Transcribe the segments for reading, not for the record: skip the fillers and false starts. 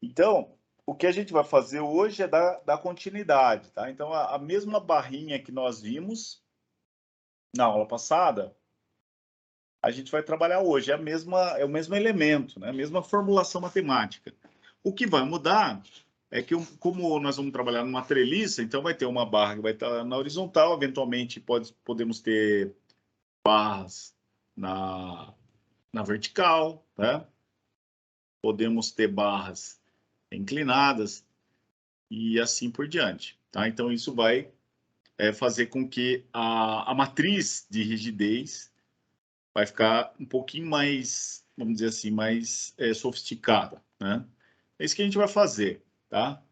Então, o que a gente vai fazer hoje é dar continuidade, tá? Então, a mesma barrinha que nós vimos na aula passada, a gente vai trabalhar hoje. É o mesmo elemento, né? A mesma formulação matemática. O que vai mudar é que, como nós vamos trabalhar numa treliça, então vai ter uma barra que vai estar na horizontal, eventualmente podemos ter barras na vertical, né? Podemos ter barras inclinadas e assim por diante, tá? Então, isso vai fazer com que a matriz de rigidez vai ficar um pouquinho mais, vamos dizer assim, mais sofisticada, né? É isso que a gente vai fazer, tá?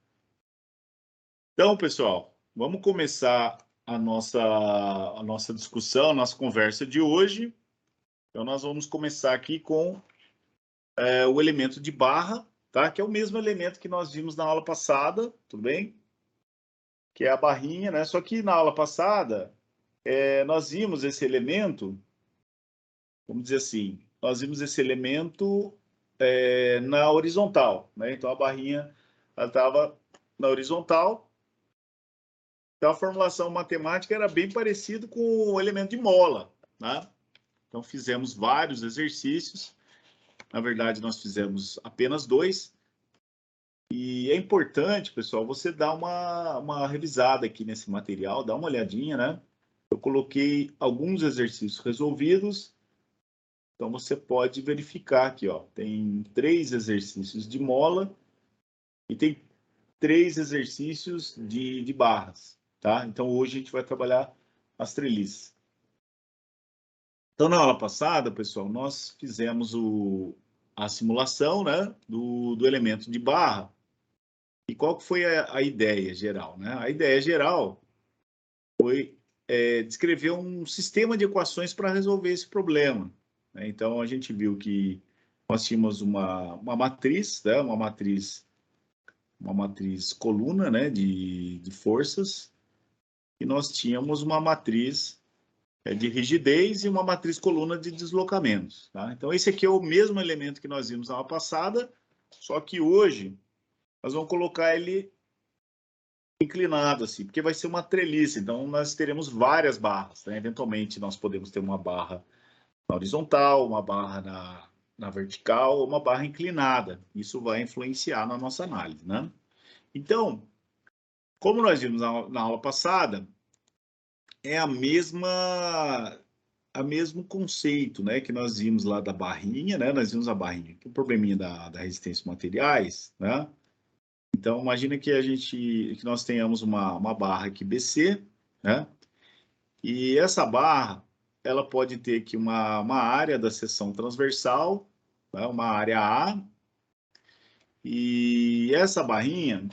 Então, pessoal, vamos começar a nossa discussão, a nossa conversa de hoje. Então, nós vamos começar aqui com o elemento de barra, tá? Que é o mesmo elemento que nós vimos na aula passada, tudo bem? Que é a barrinha, né? Só que na aula passada, nós vimos esse elemento, vamos dizer assim, nós vimos esse elemento na horizontal, né? Então, a barrinha estava na horizontal. Então, a formulação matemática era bem parecido com o elemento de mola, né? Então, fizemos vários exercícios. Na verdade, nós fizemos apenas dois. E é importante, pessoal, você dar uma revisada aqui nesse material, dar uma olhadinha, né? Eu coloquei alguns exercícios resolvidos. Então, você pode verificar aqui, ó. Tem 3 exercícios de mola e tem 3 exercícios de barras, tá? Então, hoje a gente vai trabalhar as treliças. Então, na aula passada, pessoal, nós fizemos a simulação, né, do elemento de barra. E qual que foi a ideia geral, né? A ideia geral foi descrever um sistema de equações para resolver esse problema, né? Então, a gente viu que nós tínhamos uma matriz, né, uma matriz coluna, né, de forças, e nós tínhamos uma matriz de rigidez e uma matriz coluna de deslocamentos, tá? Então, esse aqui é o mesmo elemento que nós vimos na aula passada, só que hoje nós vamos colocar ele inclinado, assim, porque vai ser uma treliça, então nós teremos várias barras, né? Eventualmente, nós podemos ter uma barra na horizontal, uma barra na vertical, uma barra inclinada. Isso vai influenciar na nossa análise, né? Então, como nós vimos na aula passada, é a mesmo conceito, né, que nós vimos lá da barrinha, né? Nós vimos a barrinha, que é o probleminha da resistência materiais, né? Então, imagina que nós tenhamos uma barra aqui BC, né? E essa barra, ela pode ter aqui uma área da seção transversal, né? Uma área A, e essa barrinha,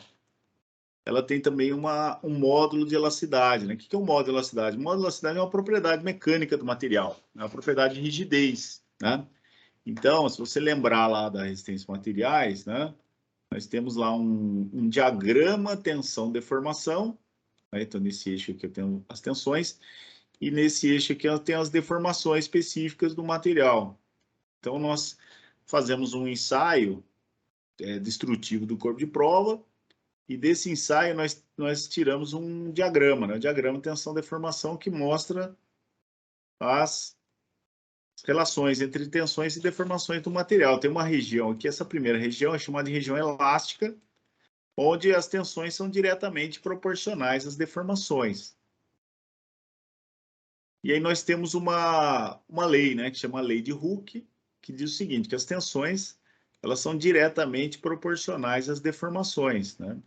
ela tem também um módulo de elasticidade, né? O que é um módulo de elasticidade? O módulo de elasticidade é uma propriedade mecânica do material, é uma propriedade de rigidez, né? Então, se você lembrar lá da resistência de materiais, né? Nós temos lá um diagrama tensão-deformação, né? Então, nesse eixo aqui eu tenho as tensões, e nesse eixo aqui eu tenho as deformações específicas do material. Então, nós fazemos um ensaio destrutivo do corpo de prova, e desse ensaio nós tiramos um diagrama, né? O diagrama tensão-deformação que mostra as relações entre tensões e deformações do material. Tem uma região aqui, essa primeira região é chamada de região elástica, onde as tensões são diretamente proporcionais às deformações. E aí nós temos uma lei, né, que chama a lei de Hooke, que diz o seguinte, que as tensões elas são diretamente proporcionais às deformações, né?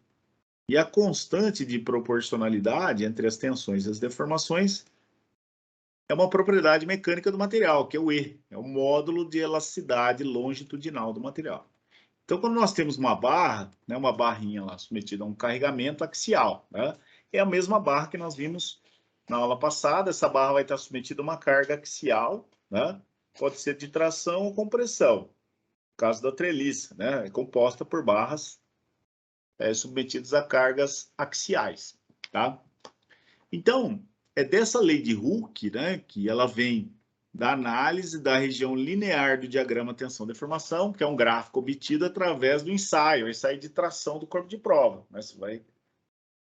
E a constante de proporcionalidade entre as tensões e as deformações é uma propriedade mecânica do material, que é o E, é o módulo de elasticidade longitudinal do material. Então, quando nós temos uma barra, né, uma barrinha lá submetida a um carregamento axial, né, é a mesma barra que nós vimos na aula passada. Essa barra vai estar submetida a uma carga axial, né, pode ser de tração ou compressão. No caso da treliça, né, é composta por barras submetidas a cargas axiais, tá? Então, é dessa lei de Hooke, né, que ela vem da análise da região linear do diagrama tensão-deformação, que é um gráfico obtido através do ensaio de tração do corpo de prova. Né? Você vai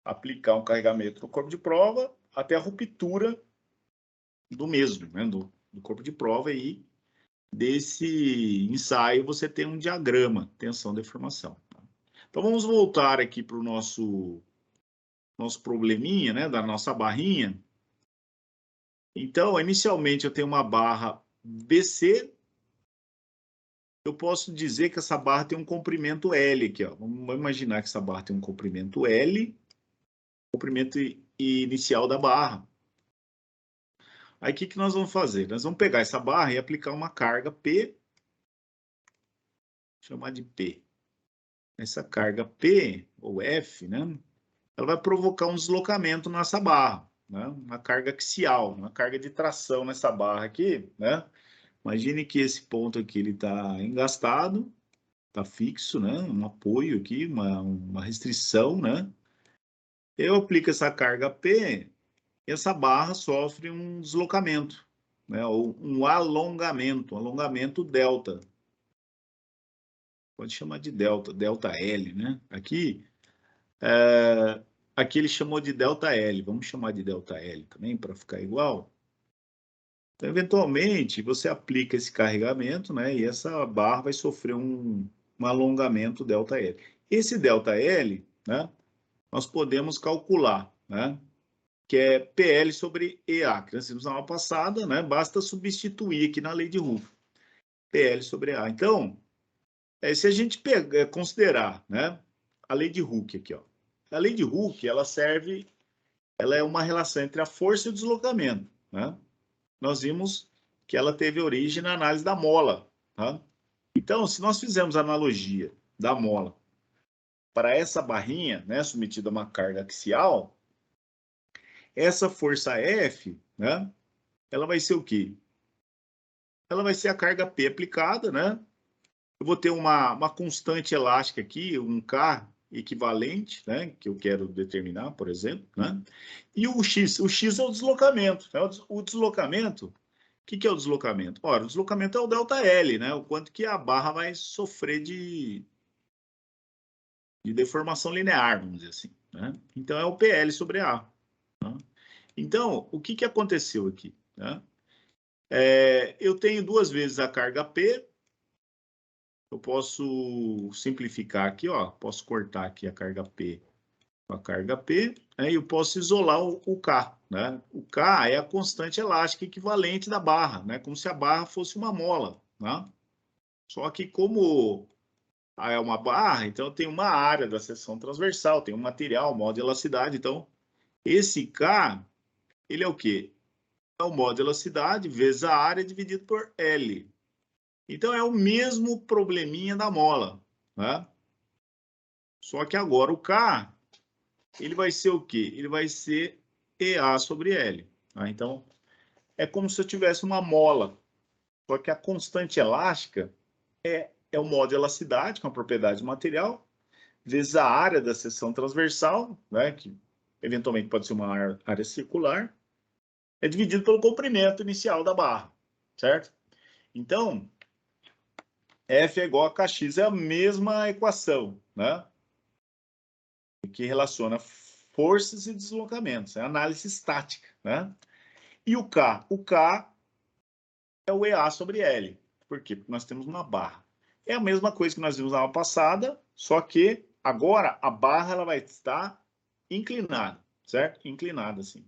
aplicar um carregamento no corpo de prova até a ruptura do mesmo, né? do corpo de prova, e desse ensaio você tem um diagrama tensão-deformação. Então vamos voltar aqui para o nosso probleminha, né? da nossa barrinha. Então, inicialmente eu tenho uma barra BC. Eu posso dizer que essa barra tem um comprimento L aqui, ó. Vamos imaginar que essa barra tem um comprimento L, comprimento inicial da barra. Aí o que nós vamos fazer? Nós vamos pegar essa barra e aplicar uma carga P, chamar de P. Essa carga P, ou F, né? Ela vai provocar um deslocamento nessa barra, né? Uma carga axial, uma carga de tração nessa barra aqui, né? Imagine que esse ponto aqui ele está engastado, está fixo, né? Um apoio aqui, uma restrição, né? Eu aplico essa carga P e essa barra sofre um deslocamento, né? Ou um alongamento delta. Pode chamar de delta L, né? Aqui ele chamou de delta L. Vamos chamar de delta L também para ficar igual. Então, eventualmente, você aplica esse carregamento, né? E essa barra vai sofrer um alongamento delta L. Esse delta L, né? Nós podemos calcular, né? Que é PL sobre EA, que nós vimos na aula passada, né? Basta substituir aqui na lei de Hooke. PL sobre EA. Então, se a gente considerar, né? A lei de Hooke aqui, ó. A lei de Hooke, ela é uma relação entre a força e o deslocamento, né? Nós vimos que ela teve origem na análise da mola, tá? Então, se nós fizermos a analogia da mola para essa barrinha, né, submetida a uma carga axial, essa força F, né, ela vai ser o quê? Ela vai ser a carga P aplicada, né? Eu vou ter uma constante elástica aqui, um K equivalente, né, que eu quero determinar, por exemplo, né? E o X é o deslocamento. Né? O deslocamento, o que é o deslocamento? Ora, o deslocamento é o delta L, né? O quanto que a barra vai sofrer de deformação linear, vamos dizer assim, né? Então, é o PL sobre A. Né? Então, o que aconteceu aqui? Né? Eu tenho duas vezes a carga P. Eu posso simplificar aqui, ó. Posso cortar aqui a carga P com a carga P, né? E eu posso isolar o K, né? O K é a constante elástica equivalente da barra, né? Como se a barra fosse uma mola, né? Só que como é uma barra, então tem uma área da seção transversal, tem um material, modo de elasticidade. Então, esse K, ele é o quê? É o modo de elasticidade vezes a área dividido por L. Então, é o mesmo probleminha da mola, né? Só que agora o K, ele vai ser o quê? Ele vai ser EA sobre L. Tá? Então, é como se eu tivesse uma mola. Só que a constante elástica é o modo de elasticidade, com a propriedade do material, vezes a área da seção transversal, né, que eventualmente pode ser uma área circular, é dividido pelo comprimento inicial da barra, certo? Então, F é igual a Kx, é a mesma equação, né? Que relaciona forças e deslocamentos, é análise estática, né? E o K é o EA sobre L. Por quê? Porque nós temos uma barra. É a mesma coisa que nós vimos na aula passada, só que agora a barra ela vai estar inclinada, certo? Inclinada, assim.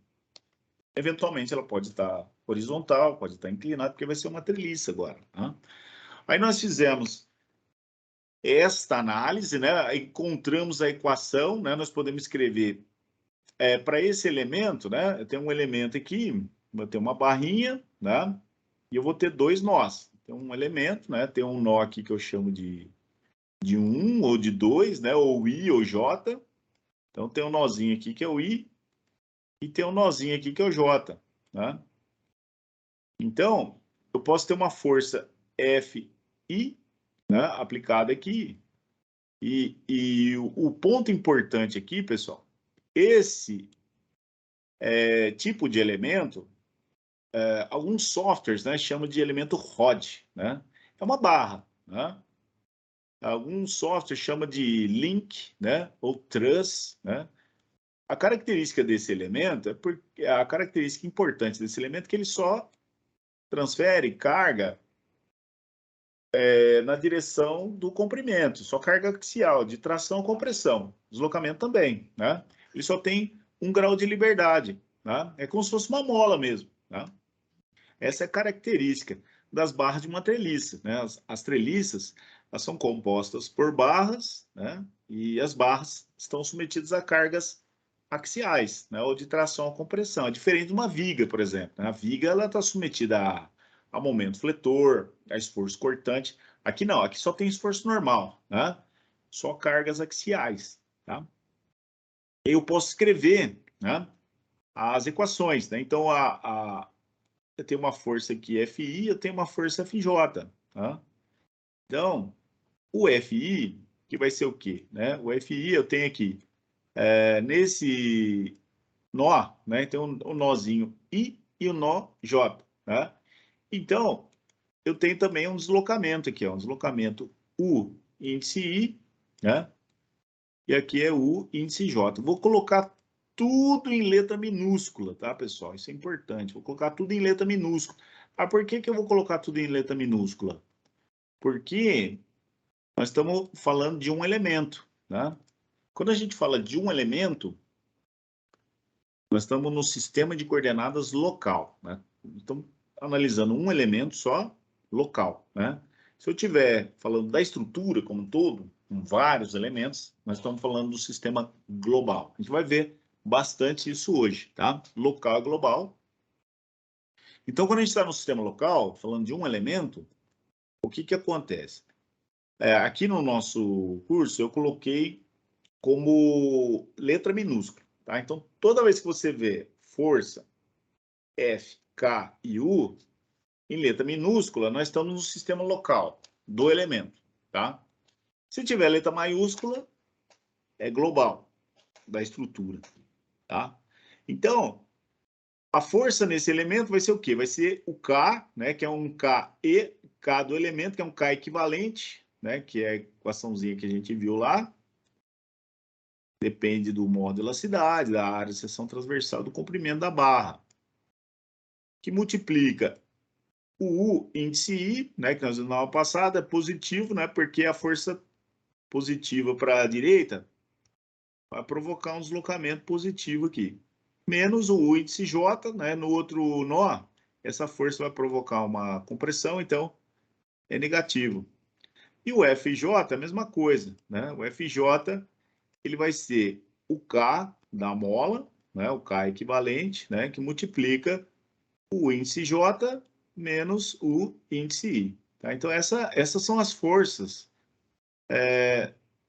Eventualmente ela pode estar horizontal, pode estar inclinada, porque vai ser uma treliça agora. Tá? Aí nós fizemos esta análise, né? Encontramos a equação, né? Nós podemos escrever para esse elemento, né? Eu tenho um elemento aqui, vou ter uma barrinha, né? E eu vou ter dois nós. Tem um elemento, né? Tem um nó aqui que eu chamo de 1 ou de 2, né? Ou I ou J. Então tem um nozinho aqui que é o I e tem um nozinho aqui que é o J, né? Então, eu posso ter uma força FI, né, aplicada aqui. E o ponto importante aqui, pessoal, esse tipo de elemento, alguns softwares, né, chamam de elemento ROD, né? É uma barra, né? Alguns softwares chamam de link, né, ou truss, né? A característica desse elemento a característica importante desse elemento é que ele só transfere carga na direção do comprimento, só carga axial, de tração a compressão, deslocamento também, né? Ele só tem um grau de liberdade, né? É como se fosse uma mola mesmo, né? Essa é a característica das barras de uma treliça, né? As treliças, elas são compostas por barras, né? E as barras estão submetidas a cargas axiais, né? Ou de tração a compressão. É diferente de uma viga, por exemplo, né? A viga, ela está submetida a momento fletor, a esforço cortante. Aqui não, aqui só tem esforço normal, né? Só cargas axiais, tá? Eu posso escrever, né, as equações, né? Então, eu tenho uma força aqui FI, eu tenho uma força FJ, tá? Então, o FI, que vai ser o quê? Né? O FI eu tenho aqui, nesse nó, né? Então, o nozinho I e o nó J, tá? Então, eu tenho também um deslocamento aqui, ó, um deslocamento U índice I, né? E aqui é U índice J. Vou colocar tudo em letra minúscula, tá, pessoal? Isso é importante. Vou colocar tudo em letra minúscula. Ah, por que que eu vou colocar tudo em letra minúscula? Porque nós estamos falando de um elemento, né? Quando a gente fala de um elemento, nós estamos no sistema de coordenadas local, né? Estamos analisando um elemento só, local, né? Se eu estiver falando da estrutura como um todo, com vários elementos, nós estamos falando do sistema global. A gente vai ver bastante isso hoje, tá? Local e global. Então, quando a gente está no sistema local, falando de um elemento, o que que acontece? Aqui no nosso curso, eu coloquei como letra minúscula, tá? Então, toda vez que você vê força, F, K e U, em letra minúscula, nós estamos no sistema local do elemento, tá? Se tiver letra maiúscula, é global, da estrutura, tá? Então, a força nesse elemento vai ser o quê? Vai ser o K, né, que é um K do elemento, que é um K equivalente, né, que é a equaçãozinha que a gente viu lá. Depende do modo de elasticidade, da área de seção transversal, do comprimento da barra, que multiplica o U índice I, né, que nós vimos na aula passada, é positivo, né, porque a força positiva para a direita vai provocar um deslocamento positivo aqui. Menos o U índice J, né, no outro nó, essa força vai provocar uma compressão, então é negativo. E o FJ é a mesma coisa, né? O FJ ele vai ser o K da mola, né, o K equivalente, né, que multiplica o índice J menos o índice I. Tá? Então, essas são as forças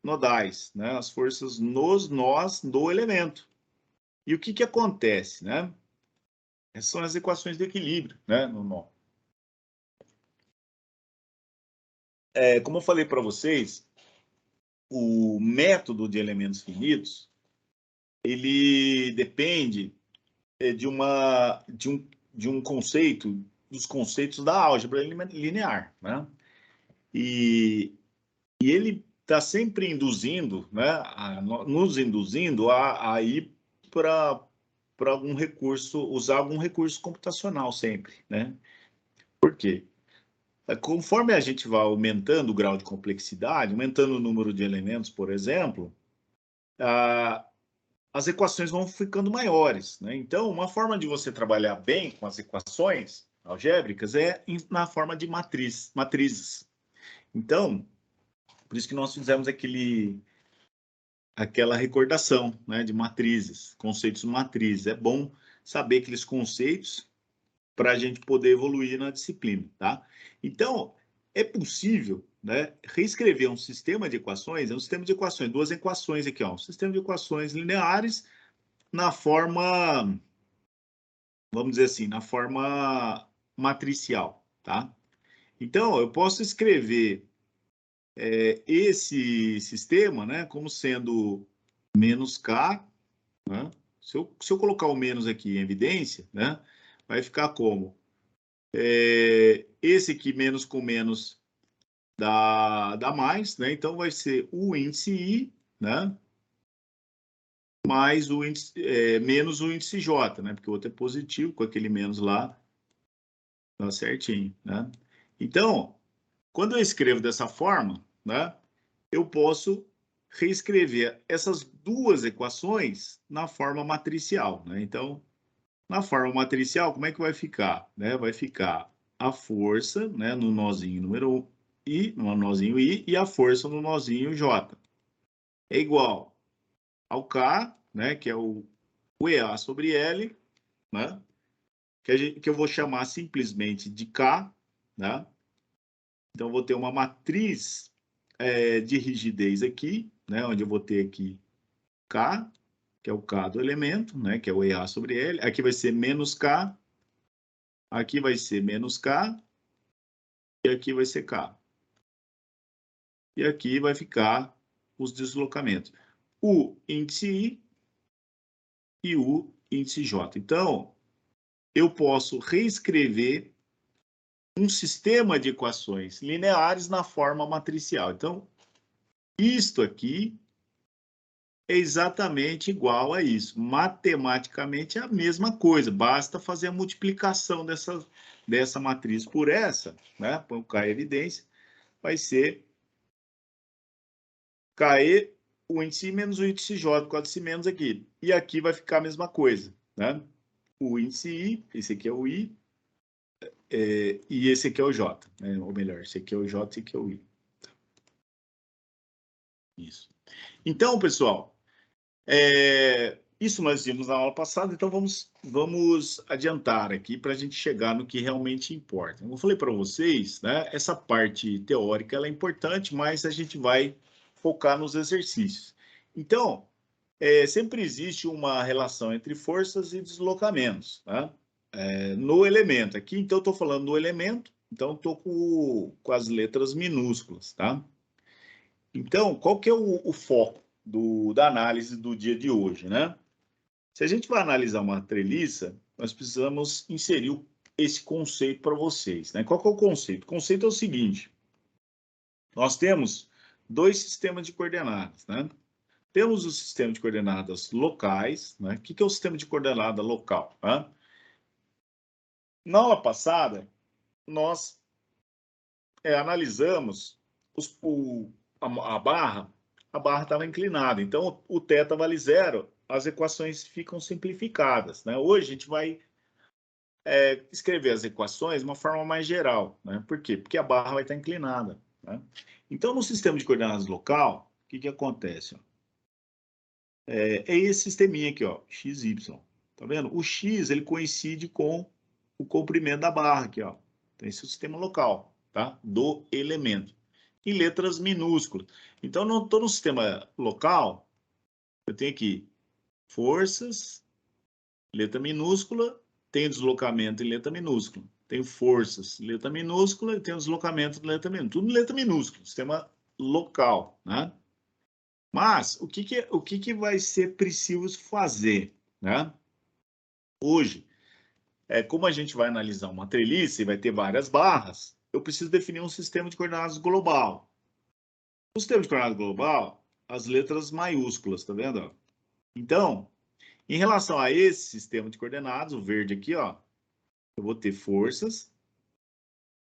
nodais, né, as forças nos nós do elemento. E o que, que acontece? Né? Essas são as equações de equilíbrio, né, no nó. Como eu falei para vocês, o método de elementos finitos, ele depende de um conceito, dos conceitos da álgebra linear, né? E ele está sempre induzindo, né, nos induzindo a ir para algum recurso, usar algum recurso computacional sempre, né? Por quê? Conforme a gente vai aumentando o grau de complexidade, aumentando o número de elementos, por exemplo, as equações vão ficando maiores, né? Então, uma forma de você trabalhar bem com as equações algébricas é na forma de matrizes. Então, por isso que nós fizemos aquela recordação, né, de matrizes, conceitos de matrizes. É bom saber aqueles conceitos para a gente poder evoluir na disciplina, tá? Então, é possível, né, reescrever um sistema de equações, duas equações aqui, ó, um sistema de equações lineares na forma, vamos dizer assim, na forma matricial, tá? Então, eu posso escrever esse sistema, né, como sendo menos K, né? Se eu colocar o menos aqui em evidência, né, vai ficar como? Esse aqui, menos com menos, dá mais, né? Então, vai ser o índice I, né? Mais o índice, menos o índice J, né? Porque o outro é positivo, com aquele menos lá, tá certinho, né? Então, quando eu escrevo dessa forma, né? Eu posso reescrever essas duas equações na forma matricial, né? Então, na forma matricial, como é que vai ficar? Né? Vai ficar a força, né, no nozinho número I, no nozinho I, e a força no nozinho J. É igual ao K, né, que é o EA sobre L, né, que eu vou chamar simplesmente de K, né? Então, eu vou ter uma matriz de rigidez aqui, né, onde eu vou ter aqui K, que é o K do elemento, né, que é o EA sobre L. Aqui vai ser menos K, aqui vai ser menos K, e aqui vai ser K. E aqui vai ficar os deslocamentos. O índice I e o índice J. Então, eu posso reescrever um sistema de equações lineares na forma matricial. Então, isto aqui é exatamente igual a isso. Matematicamente é a mesma coisa, basta fazer a multiplicação dessa matriz por essa, né? Põe o K em evidência, vai ser KE, o índice I menos o índice J, por causa desse menos aqui. E aqui vai ficar a mesma coisa, né? O índice I, esse aqui é o I, e esse aqui é o J, né? Ou melhor, esse aqui é o J, esse aqui é o I. Isso. Então, pessoal, isso nós vimos na aula passada, então vamos adiantar aqui para a gente chegar no que realmente importa. Como eu falei para vocês, né, essa parte teórica ela é importante, mas a gente vai focar nos exercícios. Então, sempre existe uma relação entre forças e deslocamentos, né? No elemento. Aqui, então, eu estou falando do elemento, então estou com as letras minúsculas, tá? Então, qual que é o foco da análise do dia de hoje, né? Se a gente vai analisar uma treliça, nós precisamos inserir esse conceito para vocês, né? Qual que é o conceito? O conceito é o seguinte: nós temos dois sistemas de coordenadas, né? Temos o sistema de coordenadas locais, né? O que é o sistema de coordenada local? Né? Na aula passada, nós analisamos a barra estava inclinada, então o θ vale zero, as equações ficam simplificadas, né? Hoje a gente vai escrever as equações de uma forma mais geral, né? Por quê? Porque a barra vai estar inclinada, né? Então, no sistema de coordenadas local, o que acontece? Ó? É esse sisteminha aqui, ó, x, y. Tá vendo? O x, ele coincide com o comprimento da barra aqui, ó. Então, esse é o sistema local, tá? Do elemento. Em letras minúsculas. Então, não estou no sistema local, eu tenho aqui forças, letra minúscula, tenho deslocamento em letra minúscula. Tenho forças, letra minúscula, e tenho deslocamento de letra minúscula. Tudo em letra minúscula, sistema local, né? Mas, o que vai ser preciso fazer, né? Hoje, como a gente vai analisar uma treliça e vai ter várias barras, eu preciso definir um sistema de coordenadas global. O sistema de coordenadas global, as letras maiúsculas, tá vendo? Então, em relação a esse sistema de coordenadas, o verde aqui, ó, eu vou ter forças,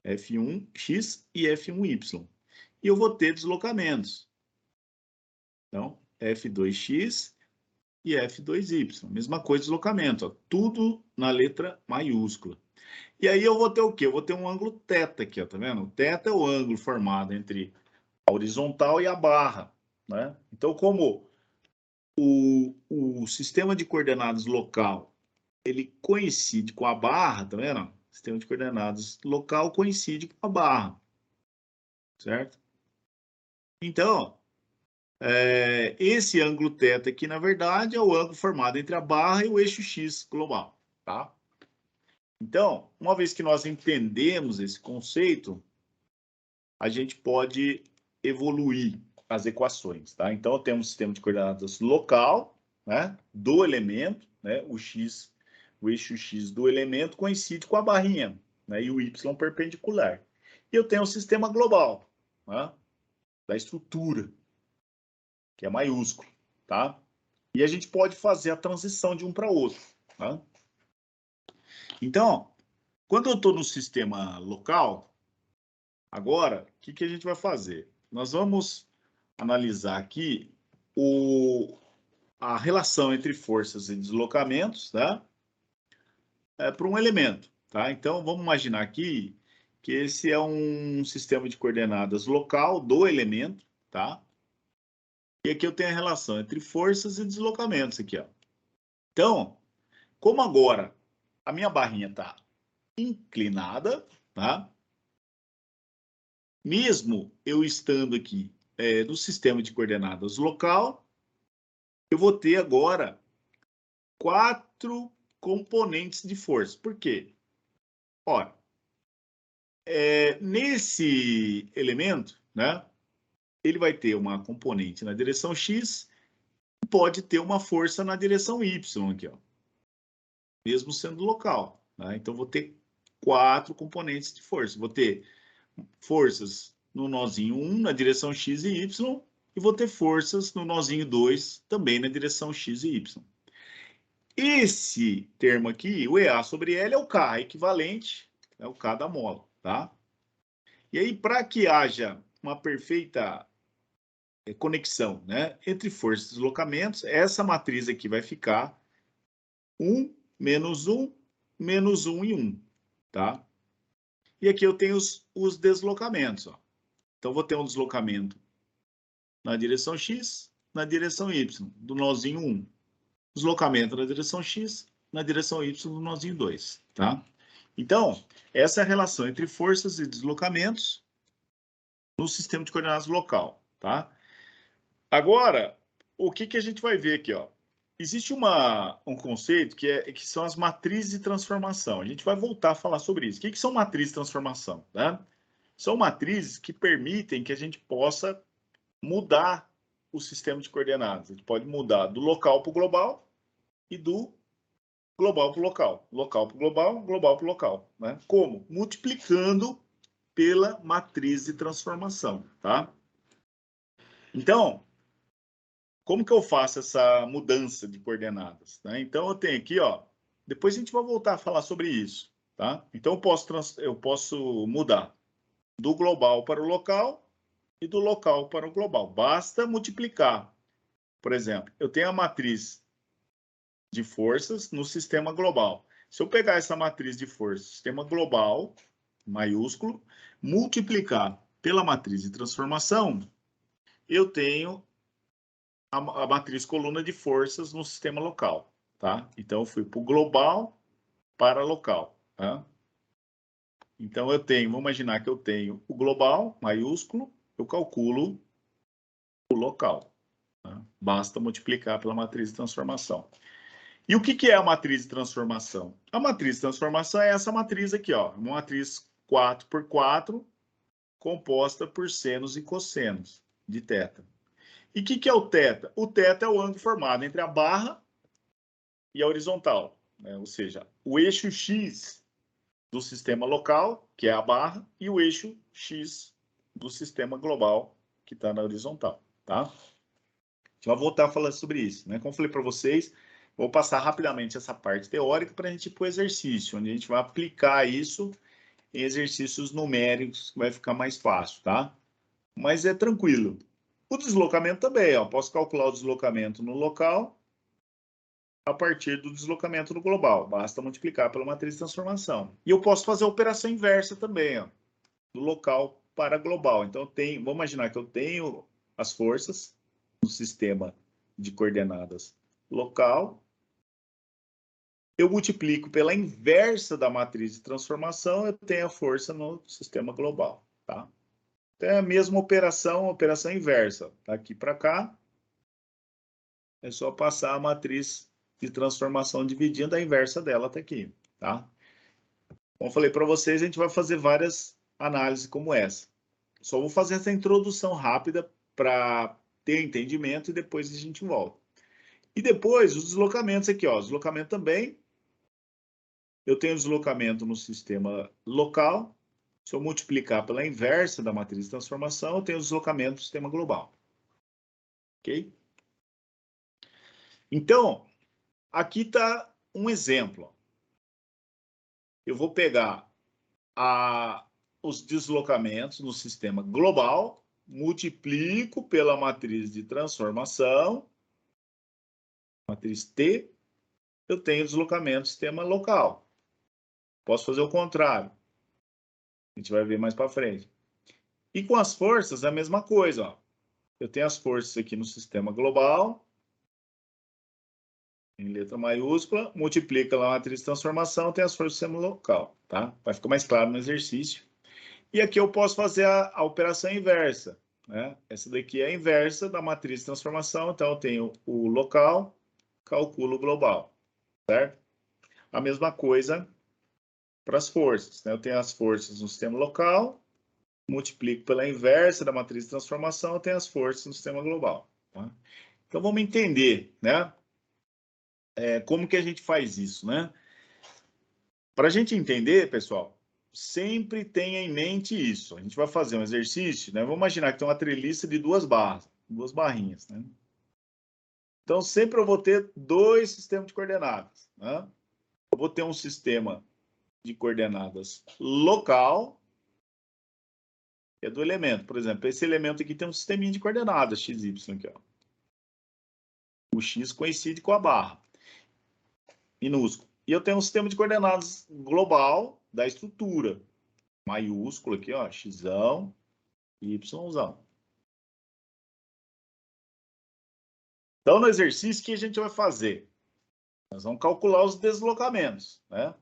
F1x e F1y. E eu vou ter deslocamentos. Então, F2x e F2y. Mesma coisa, deslocamento. Ó, tudo na letra maiúscula. E aí eu vou ter o quê? Eu vou ter um ângulo θ aqui, ó, tá vendo? O θ é o ângulo formado entre a horizontal e a barra, né? Então, como o sistema de coordenadas local, ele coincide com a barra, tá vendo? O sistema de coordenadas local coincide com a barra, certo? Então, esse ângulo θ aqui, na verdade, é o ângulo formado entre a barra e o eixo x global, tá? Então, uma vez que nós entendemos esse conceito, a gente pode evoluir as equações, tá? Então, eu tenho um sistema de coordenadas local, né, do elemento, né, o x o eixo X do elemento coincide com a barrinha, né? E o Y perpendicular. E eu tenho o sistema global, né? Da estrutura, que é maiúsculo, tá? E a gente pode fazer a transição de um para outro, tá? Então, quando eu estou no sistema local, agora, o que a gente vai fazer? Nós vamos analisar aqui a relação entre forças e deslocamentos, tá? Para um elemento, tá? Então, vamos imaginar aqui que esse é um sistema de coordenadas local do elemento, tá? E aqui eu tenho a relação entre forças e deslocamentos aqui, ó. Então, como agora a minha barrinha está inclinada, tá? Mesmo eu estando aqui no sistema de coordenadas local, eu vou ter agora 4 componentes de força. Por quê? Ora, nesse elemento, né, ele vai ter uma componente na direção X, pode ter uma força na direção Y aqui, ó, mesmo sendo local. Tá? Então, vou ter 4 componentes de força. Vou ter forças no nozinho 1 na direção X e Y, e vou ter forças no nozinho 2 também na direção X e Y. Esse termo aqui, o EA sobre L, é o K, equivalente, é o K da mola, tá? E aí, para que haja uma perfeita conexão, né, entre forças e deslocamentos, essa matriz aqui vai ficar 1, menos 1, menos 1 e 1, tá? E aqui eu tenho os deslocamentos, ó. Então, vou ter um deslocamento na direção X, na direção Y, do nozinho 1. Deslocamento na direção X, na direção Y, do nozinho 2, tá? Então, essa é a relação entre forças e deslocamentos no sistema de coordenadas local, tá? Agora, o que a gente vai ver aqui, ó? Existe um conceito que são as matrizes de transformação. A gente vai voltar a falar sobre isso. O que são matrizes de transformação, né? São matrizes que permitem que a gente possa mudar o sistema de coordenadas. A gente pode mudar do local para o global e do global para o local. Local para o global, global para o local. Né? Como? Multiplicando pela matriz de transformação, tá? Então, como que eu faço essa mudança de coordenadas? Né? Então, eu tenho aqui, ó, depois a gente vai voltar a falar sobre isso, tá? Então, eu posso mudar do global para o local e do local para o global. Basta multiplicar. Por exemplo, eu tenho a matriz de forças no sistema global. Se eu pegar essa matriz de forças, sistema global, maiúsculo, multiplicar pela matriz de transformação, eu tenho a matriz coluna de forças no sistema local, tá? Então, eu fui para o global para local, tá? Então, vamos imaginar que eu tenho o global, maiúsculo, eu calculo o local. Tá? Basta multiplicar pela matriz de transformação. E o que é a matriz de transformação? A matriz de transformação é essa matriz aqui, ó, uma matriz 4 por 4, composta por senos e cossenos de θ. E o que é o θ? O θ é o ângulo formado entre a barra e a horizontal, né? Ou seja, o eixo X do sistema local, que é a barra, e o eixo X do sistema global, que está na horizontal, tá? A gente vai voltar a falar sobre isso, né? Como eu falei para vocês, vou passar rapidamente essa parte teórica para a gente ir para o exercício, onde a gente vai aplicar isso em exercícios numéricos, que vai ficar mais fácil, tá? Mas é tranquilo. O deslocamento também, ó. Posso calcular o deslocamento no local a partir do deslocamento no global. Basta multiplicar pela matriz de transformação. E eu posso fazer a operação inversa também, ó, do local para global. Então, vamos imaginar que eu tenho as forças no sistema de coordenadas local. Eu multiplico pela inversa da matriz de transformação, eu tenho a força no sistema global, tá? Então, é a mesma operação inversa. Daqui para cá, é só passar a matriz de transformação dividindo a inversa dela até aqui, tá? Como eu falei para vocês, a gente vai fazer várias análises como essa. Só vou fazer essa introdução rápida para ter entendimento e depois a gente volta. E depois, os deslocamentos aqui, ó. Deslocamento também eu tenho deslocamento no sistema local. Se eu multiplicar pela inversa da matriz de transformação, eu tenho deslocamento no sistema global. Ok? Então, aqui está um exemplo. Eu vou pegar os deslocamentos no sistema global, multiplico pela matriz de transformação, matriz T, eu tenho deslocamento no sistema local. Posso fazer o contrário. A gente vai ver mais para frente. E com as forças é a mesma coisa. Ó. Eu tenho as forças aqui no sistema global, em letra maiúscula, multiplica lá a matriz de transformação, tem as forças do sistema local. Tá? Vai ficar mais claro no exercício. E aqui eu posso fazer a operação inversa. Né? Essa daqui é a inversa da matriz de transformação, então eu tenho o local, calculo o global. Certo? A mesma coisa para as forças. Né? Eu tenho as forças no sistema local, multiplico pela inversa da matriz de transformação, eu tenho as forças no sistema global. Tá? Então, vamos entender, né? Como que a gente faz isso, né? Para a gente entender, pessoal, sempre tenha em mente isso. A gente vai fazer um exercício, né? Vamos imaginar que tem uma treliça de duas barrinhas, né? Então, sempre eu vou ter dois sistemas de coordenadas, né? Eu vou ter um sistema de coordenadas local, que é do elemento. Por exemplo, esse elemento aqui tem um sisteminha de coordenadas, x, y, aqui, ó. O x coincide com a barra, minúsculo. E eu tenho um sistema de coordenadas global da estrutura, maiúsculo aqui, ó, xão, yzão. Então, no exercício, o que a gente vai fazer? Nós vamos calcular os deslocamentos, né?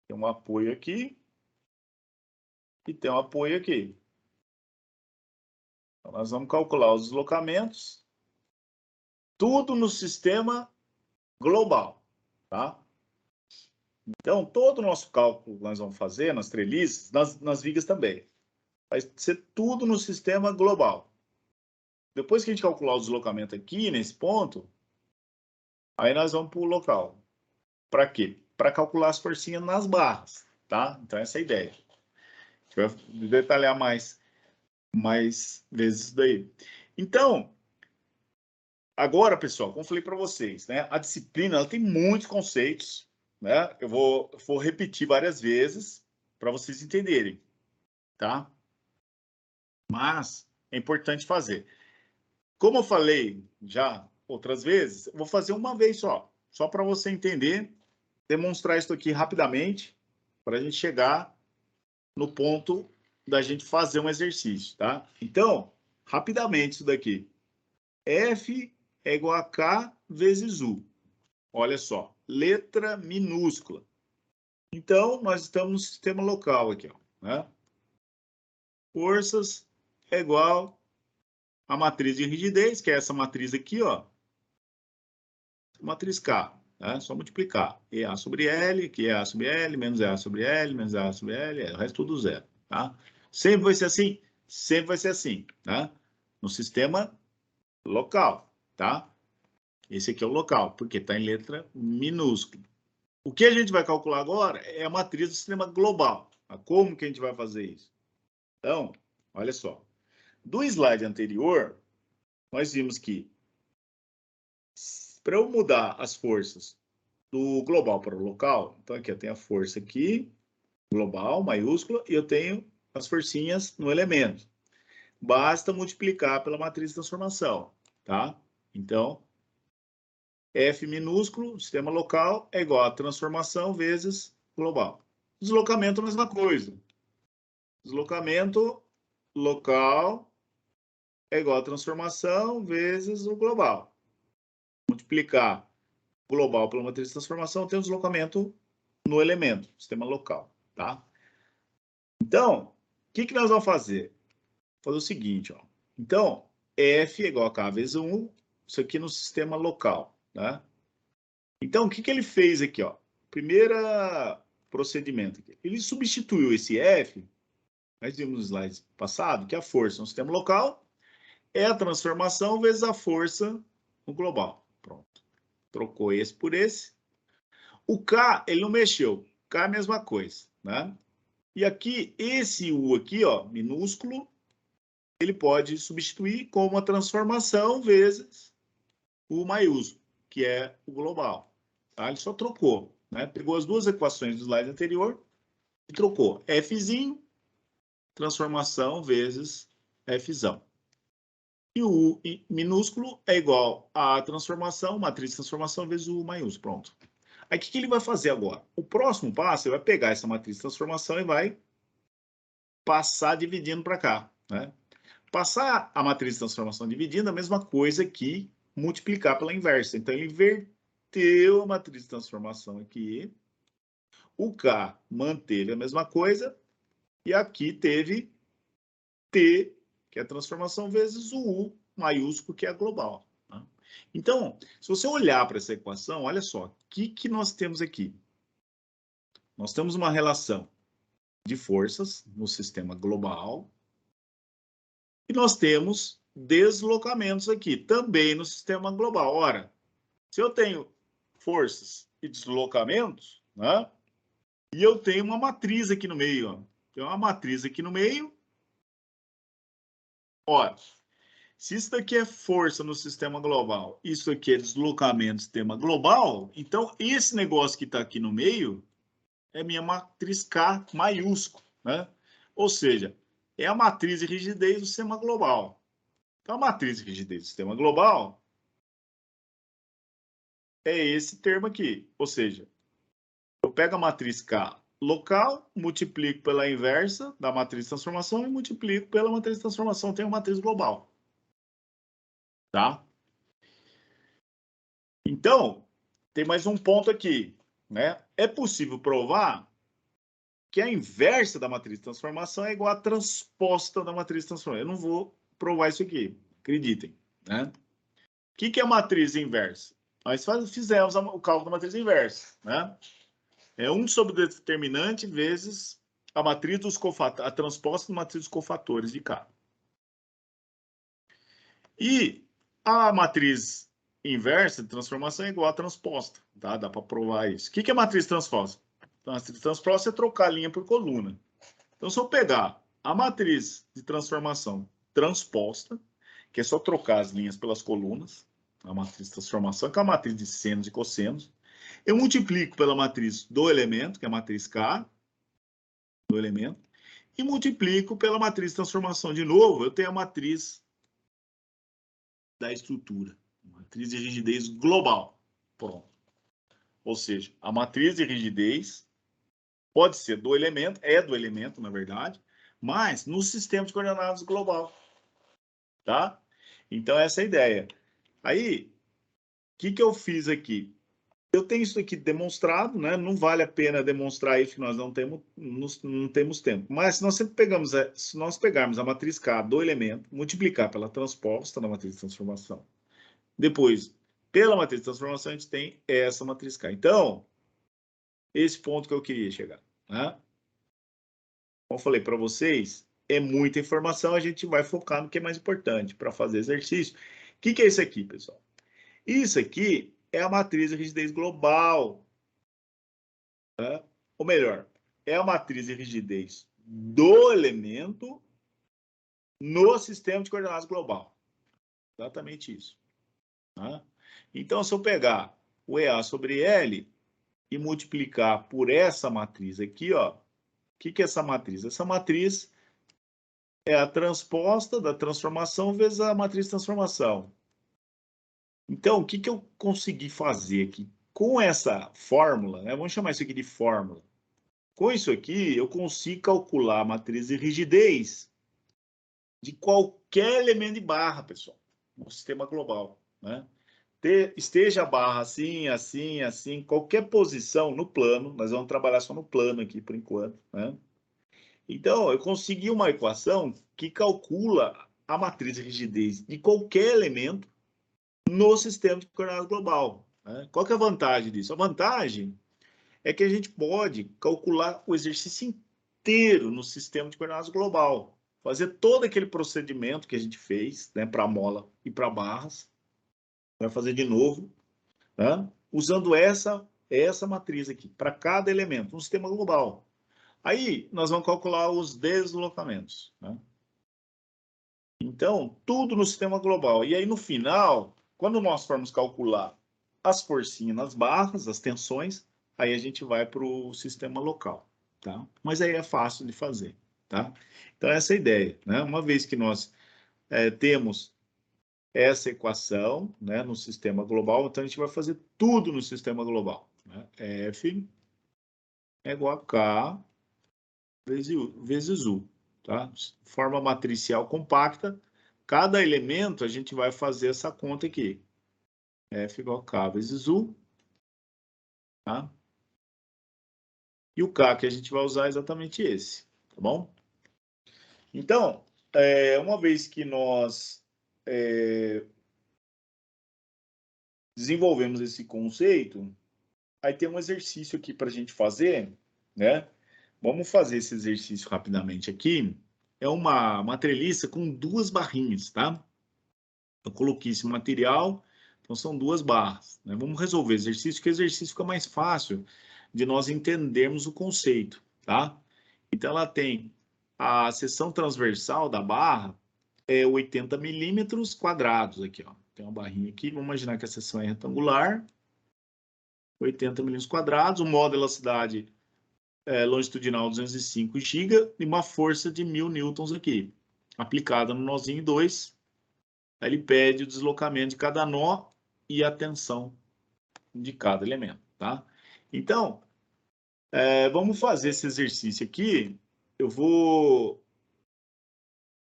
Tem um apoio aqui e tem um apoio aqui. Então, nós vamos calcular os deslocamentos, tudo no sistema global, tá? Então, todo o nosso cálculo que nós vamos fazer nas treliças, nas vigas também, vai ser tudo no sistema global. Depois que a gente calcular o deslocamento aqui, nesse ponto, aí nós vamos para o local. Para quê? Para calcular as forcinhas nas barras, tá? Então, essa é a ideia. A gente vai detalhar mais vezes isso daí. Então, agora, pessoal, como eu falei para vocês, né? A disciplina ela tem muitos conceitos, né? Eu vou repetir várias vezes para vocês entenderem, tá? Mas é importante fazer. Como eu falei já outras vezes, eu vou fazer uma vez só para você entender, demonstrar isso aqui rapidamente, para a gente chegar no ponto da gente fazer um exercício, tá? Então, rapidamente isso daqui. F é igual a K vezes U. Olha só, letra minúscula. Então, nós estamos no sistema local aqui, ó, né? Forças é igual a matriz de rigidez, que é essa matriz aqui, ó. Matriz K, né? Só multiplicar. EA sobre L, que é A sobre L, menos EA sobre L, menos EA sobre L, o resto tudo zero, tá? Sempre vai ser assim? Sempre vai ser assim, tá? No sistema local, tá? Esse aqui é o local, porque está em letra minúscula. O que a gente vai calcular agora é a matriz do sistema global. Como que a gente vai fazer isso? Então, olha só. Do slide anterior, nós vimos que para eu mudar as forças do global para o local, então aqui eu tenho a força aqui, global, maiúscula, e eu tenho as forcinhas no elemento. Basta multiplicar pela matriz de transformação, tá? Então, F minúsculo, sistema local, é igual a transformação vezes global. Deslocamento, a mesma coisa. Deslocamento local é igual a transformação vezes o global. Multiplicar global pela matriz de transformação, tem o deslocamento no elemento, sistema local, tá? Então, o que nós vamos fazer? Vou fazer o seguinte, ó. Então, F é igual a K vezes 1, isso aqui no sistema local, tá? Então, o que ele fez aqui, ó? Primeiro procedimento aqui. Ele substituiu esse F, nós vimos no slide passado, que a força no sistema local é a transformação vezes a força no global. Pronto. Trocou esse por esse. O K, ele não mexeu. K é a mesma coisa, né? E aqui, esse U aqui, ó, minúsculo, ele pode substituir com uma transformação vezes U maiúsculo, que é o global. Tá? Ele só trocou, né? Pegou as duas equações do slide anterior e trocou. Fzinho, transformação vezes Fzão. E o U minúsculo é igual à transformação, matriz de transformação vezes o U maiúsculo. Pronto. Aí o que ele vai fazer agora? O próximo passo, ele vai pegar essa matriz de transformação e vai passar dividindo para cá, né? Passar a matriz de transformação dividindo é a mesma coisa que multiplicar pela inversa. Então, ele inverteu a matriz de transformação aqui. O K manteve a mesma coisa. E aqui teve T, que é a transformação, vezes o U maiúsculo, que é a global. Tá? Então, se você olhar para essa equação, olha só, o que nós temos aqui? Nós temos uma relação de forças no sistema global. E nós temos deslocamentos aqui, também no sistema global. Ora, se eu tenho forças e deslocamentos, né? E eu tenho uma matriz aqui no meio, ó. Tem uma matriz aqui no meio. Ora, se isso daqui é força no sistema global, isso aqui é deslocamento no sistema global, então esse negócio que está aqui no meio é minha matriz K maiúsculo, né? Ou seja, é a matriz de rigidez do sistema global. Então, a matriz de rigidez do sistema global é esse termo aqui. Ou seja, eu pego a matriz K local, multiplico pela inversa da matriz de transformação e multiplico pela matriz de transformação. Tem uma matriz global. Tá? Então, tem mais um ponto aqui. Né? É possível provar que a inversa da matriz de transformação é igual à transposta da matriz de transformação. Eu não vou provar isso aqui, acreditem. Né? O que é a matriz inversa? Nós fizemos o cálculo da matriz inversa, né? É 1 sobre o determinante vezes a matriz dos cofatores, a transposta da matriz dos cofatores de K. E a matriz inversa de transformação é igual à transposta, tá? Dá para provar isso. O que é matriz transposta? A matriz transposta é trocar linha por coluna. Então, se eu pegar a matriz de transformação transposta, que é só trocar as linhas pelas colunas, a matriz de transformação, que é a matriz de senos e cossenos. Eu multiplico pela matriz do elemento, que é a matriz K, do elemento, e multiplico pela matriz de transformação de novo, eu tenho a matriz da estrutura, matriz de rigidez global. Pronto. Ou seja, a matriz de rigidez pode ser do elemento, é do elemento, na verdade, mas no sistema de coordenadas global. Tá? Então, essa é a ideia. Aí, o que eu fiz aqui? Eu tenho isso aqui demonstrado, né? Não vale a pena demonstrar isso, que nós não temos tempo. Mas se nós pegarmos a matriz K do elemento, multiplicar pela transposta da matriz de transformação, depois, pela matriz de transformação, a gente tem essa matriz K. Então, esse ponto que eu queria chegar. Né? Como eu falei para vocês, é muita informação, a gente vai focar no que é mais importante para fazer exercício. O que é isso aqui, pessoal? Isso aqui é a matriz de rigidez global. Tá? Ou melhor, é a matriz de rigidez do elemento no sistema de coordenadas global. Exatamente isso. Tá? Então, se eu pegar o EA sobre L e multiplicar por essa matriz aqui, ó, o que é essa matriz? Essa matriz é a transposta da transformação vezes a matriz de transformação. Então, o que eu consegui fazer aqui? Com essa fórmula, né? Vamos chamar isso aqui de fórmula. Com isso aqui, eu consigo calcular a matriz de rigidez de qualquer elemento de barra, pessoal, no sistema global. Né? Esteja a barra assim, assim, assim, qualquer posição no plano, nós vamos trabalhar só no plano aqui por enquanto. Né? Então, eu consegui uma equação que calcula a matriz de rigidez de qualquer elemento no sistema de coordenadas global. Né? Qual que é a vantagem disso? A vantagem é que a gente pode calcular o exercício inteiro no sistema de coordenadas global. Fazer todo aquele procedimento que a gente fez, né, para mola e para barras. Vai fazer de novo, né, usando essa essa matriz aqui, para cada elemento, um sistema global. Aí, nós vamos calcular os deslocamentos, né? Então, tudo no sistema global. E aí, no final, quando nós formos calcular as forcinhas nas barras, as tensões, aí a gente vai para o sistema local, tá? Mas aí é fácil de fazer, tá? Então, essa é a ideia, né? Uma vez que nós temos essa equação, né, no sistema global, então a gente vai fazer tudo no sistema global, né? F é igual a K vezes U, tá? Forma matricial compacta. Cada elemento a gente vai fazer essa conta aqui. F igual a K vezes U, tá? E o K que a gente vai usar é exatamente esse, tá bom? Então, uma vez que nós desenvolvemos esse conceito, aí tem um exercício aqui para a gente fazer, né? Vamos fazer esse exercício rapidamente aqui. É uma treliça com duas barrinhas, tá? Eu coloquei esse material, então são duas barras, né? Vamos resolver exercício, que o exercício fica mais fácil de nós entendermos o conceito, tá? Então ela tem a seção transversal da barra é 80 milímetros quadrados aqui, ó. Tem uma barrinha aqui, vamos imaginar que a seção é retangular, 80 milímetros quadrados, o modo de elasticidade longitudinal 205 GB e uma força de 1000 newtons aqui, aplicada no nozinho 2. Aí ele pede o deslocamento de cada nó e a tensão de cada elemento, tá? Então, vamos fazer esse exercício aqui. Eu vou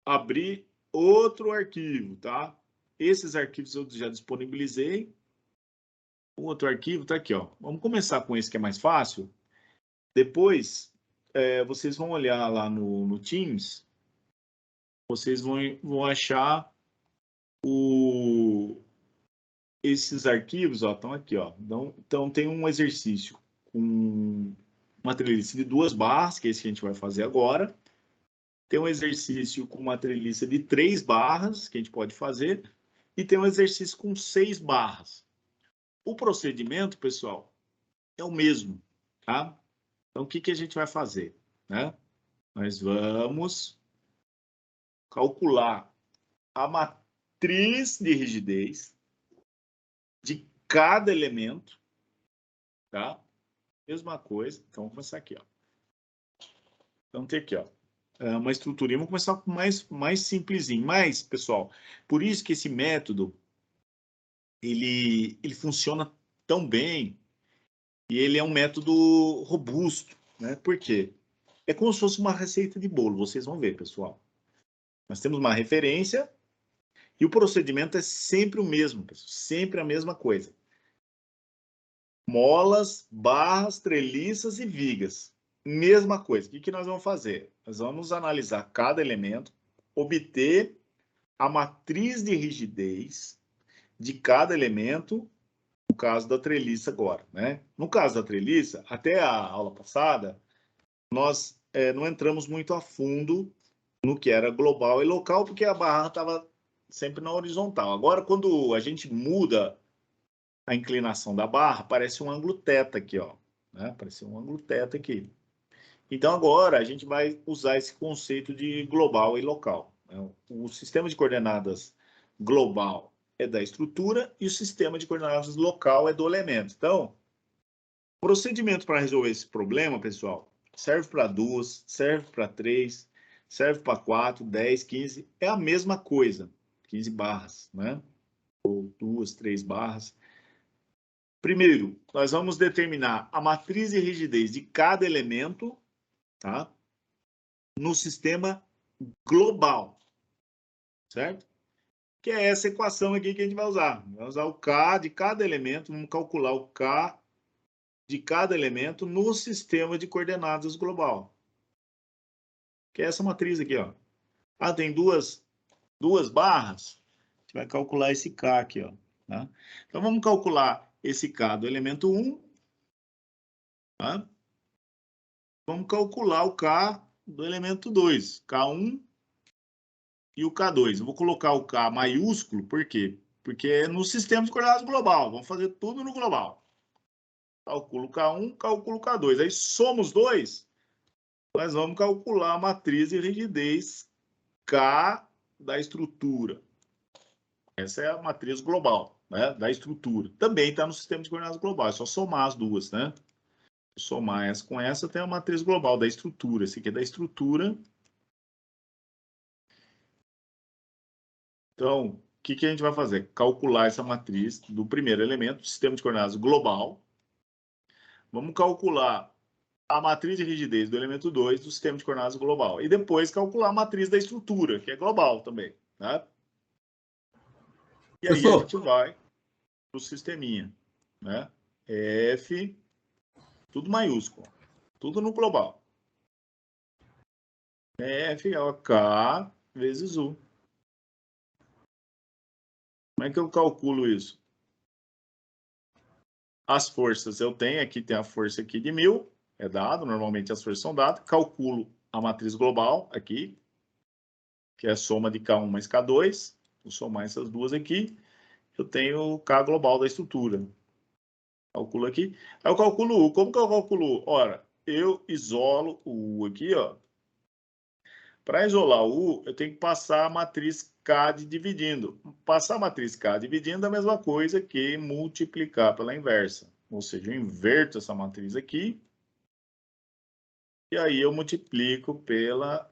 abrir outro arquivo, tá? Esses arquivos eu já disponibilizei. O outro arquivo está aqui, ó. Vamos começar com esse que é mais fácil. Depois, vocês vão olhar lá no Teams, vocês vão achar esses arquivos, ó, estão aqui, ó. Então tem um exercício com uma treliça de duas barras, que é esse que a gente vai fazer agora. Tem um exercício com uma treliça de 3 barras, que a gente pode fazer. E tem um exercício com 6 barras. O procedimento, pessoal, é o mesmo, tá? Então, o que a gente vai fazer, né? Nós vamos calcular a matriz de rigidez de cada elemento, tá? Mesma coisa. Então, vamos começar aqui, ó. Então, tem aqui, ó, uma estruturinha. Vamos começar com mais simplesinho. Mas, pessoal, por isso que esse método, ele funciona tão bem e ele é um método robusto, né? Por quê? É como se fosse uma receita de bolo, vocês vão ver, pessoal. Nós temos uma referência e o procedimento é sempre o mesmo, pessoal, sempre a mesma coisa. Molas, barras, treliças e vigas. Mesma coisa. O que nós vamos fazer? Nós vamos analisar cada elemento, obter a matriz de rigidez de cada elemento, no caso da treliça agora, né? No caso da treliça, até a aula passada, nós não entramos muito a fundo no que era global e local, porque a barra estava sempre na horizontal. Agora, quando a gente muda a inclinação da barra, parece um ângulo θ aqui, ó, né? Parece um ângulo θ aqui. Então, agora a gente vai usar esse conceito de global e local, né? O sistema de coordenadas global é da estrutura e o sistema de coordenadas local é do elemento. Então, o procedimento para resolver esse problema, pessoal, serve para 2, serve para 3, serve para 4, 10, 15, é a mesma coisa, 15 barras, né? Ou 2, 3 barras. Primeiro, nós vamos determinar a matriz de rigidez de cada elemento, tá? No sistema global, certo? Que é essa equação aqui que a gente vai usar. Vai usar o K de cada elemento, vamos calcular o K de cada elemento no sistema de coordenadas global. Que é essa matriz aqui, ó. Ah, tem duas barras? A gente vai calcular esse K aqui, ó. Tá? Então, vamos calcular esse K do elemento 1, tá? Vamos calcular o K do elemento 2, K1 e o K2. Eu vou colocar o K maiúsculo, por quê? Porque é no sistema de coordenadas global. Vamos fazer tudo no global. calculo K1, calculo K2. Aí somos dois, nós vamos calcular a matriz de rigidez K da estrutura. Essa é a matriz global, né, da estrutura. Também está no sistema de coordenadas globais, é só somar as duas, né? Somar essa com essa, tem a matriz global da estrutura. Esse aqui é da estrutura. Então, o que a gente vai fazer? Calcular essa matriz do primeiro elemento, do sistema de coordenadas global. Vamos calcular a matriz de rigidez do elemento 2 do sistema de coordenadas global. E depois calcular a matriz da estrutura, que é global também, né? E aí a gente vai para o sisteminha, né? F, tudo maiúsculo, tudo no global. F é K vezes U. Como é que eu calculo isso? As forças eu tenho, aqui tem a força aqui de 1000, é dado, normalmente as forças são dadas. Calculo a matriz global aqui, que é a soma de K1 mais K2. Vou somar essas duas aqui. Eu tenho o K global da estrutura. Calculo aqui. Aí eu calculo U. Como que eu calculo U? Ora, eu isolo o U aqui, ó. Para isolar o U, eu tenho que passar a matriz K dividindo. Passar a matriz K dividindo é a mesma coisa que multiplicar pela inversa. Ou seja, eu inverto essa matriz aqui. E aí eu multiplico pela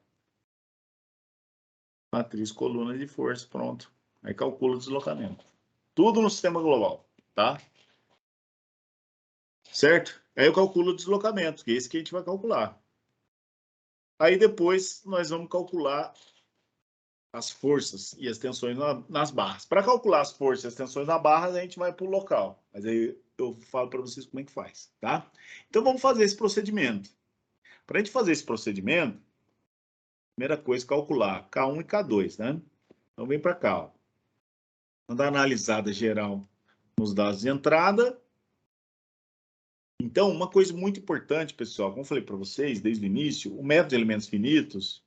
matriz coluna de força. Pronto. Aí calculo o deslocamento. Tudo no sistema global, tá? Certo? Aí eu calculo o deslocamento, que é esse que a gente vai calcular. Aí depois nós vamos calcular as forças e as tensões nas barras. Para calcular as forças e as tensões na barra, a gente vai para o local. Mas aí eu falo para vocês como é que faz, tá? Então vamos fazer esse procedimento. Para a gente fazer esse procedimento, primeira coisa, calcular K1 e K2, né? Então vem para cá, ó. Vamos dar analisada geral nos dados de entrada. Então, uma coisa muito importante, pessoal, como eu falei para vocês desde o início, o método de elementos finitos,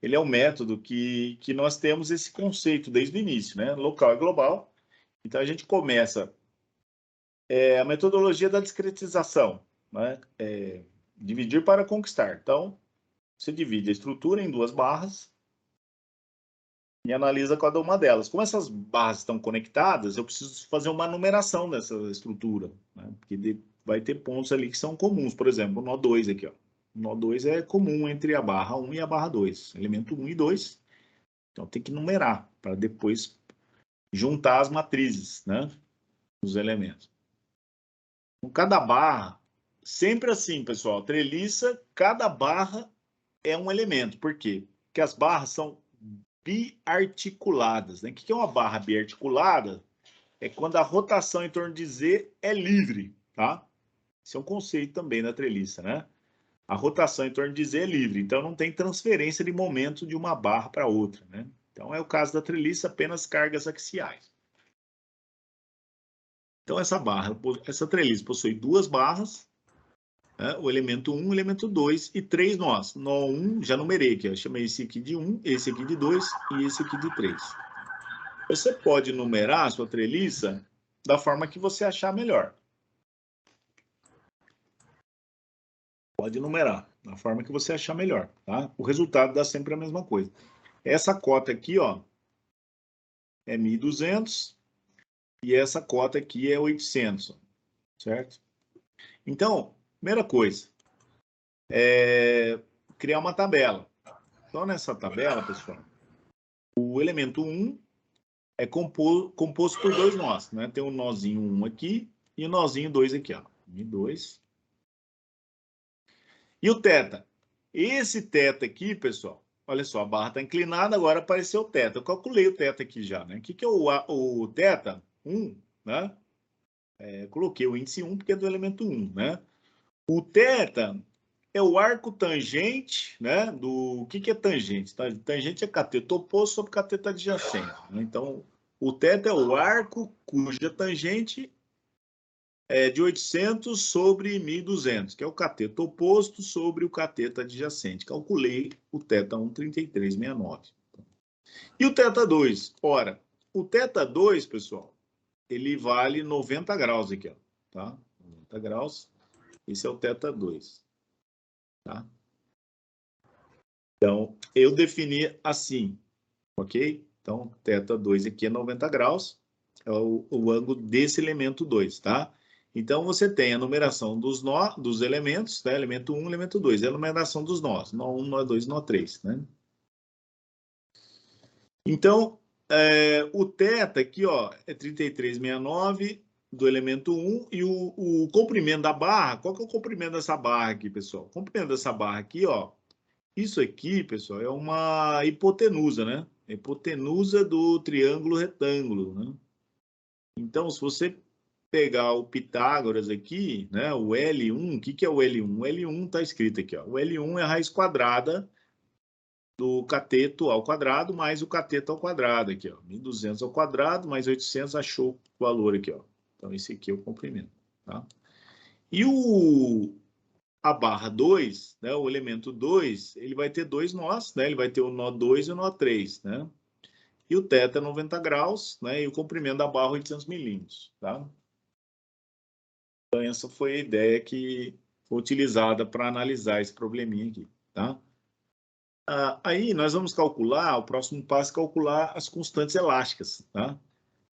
ele é um método que nós temos esse conceito desde o início, né? Local e global. Então, a gente começa a metodologia da discretização, né? Dividir para conquistar. Então, você divide a estrutura em duas barras e analisa cada uma delas. Como essas barras estão conectadas, eu preciso fazer uma numeração dessa estrutura, né? Porque vai ter pontos ali que são comuns. Por exemplo, o nó 2 aqui, ó. O nó 2 é comum entre a barra 1 e a barra 2. Elemento 1 e 2. Então, tem que numerar para depois juntar as matrizes, né? Os elementos. Com cada barra, sempre assim, pessoal, treliça, cada barra é um elemento. Por quê? Porque as barras são biarticuladas, né? O que é uma barra biarticulada? É quando a rotação em torno de Z é livre, tá? Esse é um conceito também da treliça, né? A rotação em torno de Z é livre, então não tem transferência de momento de uma barra para outra, né? Então é o caso da treliça, apenas cargas axiais. Então essa treliça possui duas barras, né? O elemento 1, o elemento 2 e 3 nós. Nó 1, já numerei aqui, eu chamei esse aqui de 1, esse aqui de 2 e esse aqui de 3. Você pode numerar a sua treliça da forma que você achar melhor. Pode numerar da forma que você achar melhor, tá? O resultado dá sempre a mesma coisa. Essa cota aqui, ó, é 1.200 e essa cota aqui é 800, certo? Então, primeira coisa, criar uma tabela. Então, nessa tabela, pessoal, o elemento 1 é composto por dois nós, né? Tem o nozinho 1 aqui e o nozinho 2 aqui, ó. 1 e 2. E o θ? Esse θ aqui, pessoal, olha só, a barra está inclinada, agora apareceu o θ. Eu calculei o θ aqui já, né? O que é o θ? 1, né? Coloquei o índice 1 porque é do elemento 1, né? O θ é o arco tangente, né? O que é tangente? Tangente é cateto oposto sobre cateto adjacente, né? Então, o θ é o arco cuja tangente é de 800 sobre 1.200, que é o cateto oposto sobre o cateto adjacente. Calculei o θ 1, 33,69. E o θ 2? Ora, o θ 2, pessoal, ele vale 90 graus aqui, ó, tá? 90 graus. Esse é o θ2. Tá? Então, eu defini assim, ok? Então, θ2 aqui é 90 graus, é o ângulo desse elemento 2, tá? Então, você tem a numeração dos elementos, tá? Elemento 1, elemento 2, é a numeração dos nós, nó 1, nó 2, nó 3, né? Então, o θ aqui, ó, é 33,69 do elemento 1 e o comprimento da barra, qual que é o comprimento dessa barra aqui, pessoal? O comprimento dessa barra aqui, ó, isso aqui, pessoal, é uma hipotenusa, né? Hipotenusa do triângulo retângulo, né? Então, se você pegar o Pitágoras aqui, né, o L1, o que é o L1? O L1 está escrito aqui, ó. O L1 é a raiz quadrada do cateto ao quadrado mais o cateto ao quadrado aqui, ó. 1.200 ao quadrado mais 800, achou o valor aqui, ó. Então, esse aqui é o comprimento, tá? E a barra 2, né, o elemento 2, ele vai ter dois nós, né? Ele vai ter o nó 2 e o nó 3, né? E o θ é 90 graus, né? E o comprimento da barra 800 milímetros, tá? Então, essa foi a ideia que foi utilizada para analisar esse probleminha aqui, tá? Aí nós vamos calcular, o próximo passo é calcular as constantes elásticas, tá?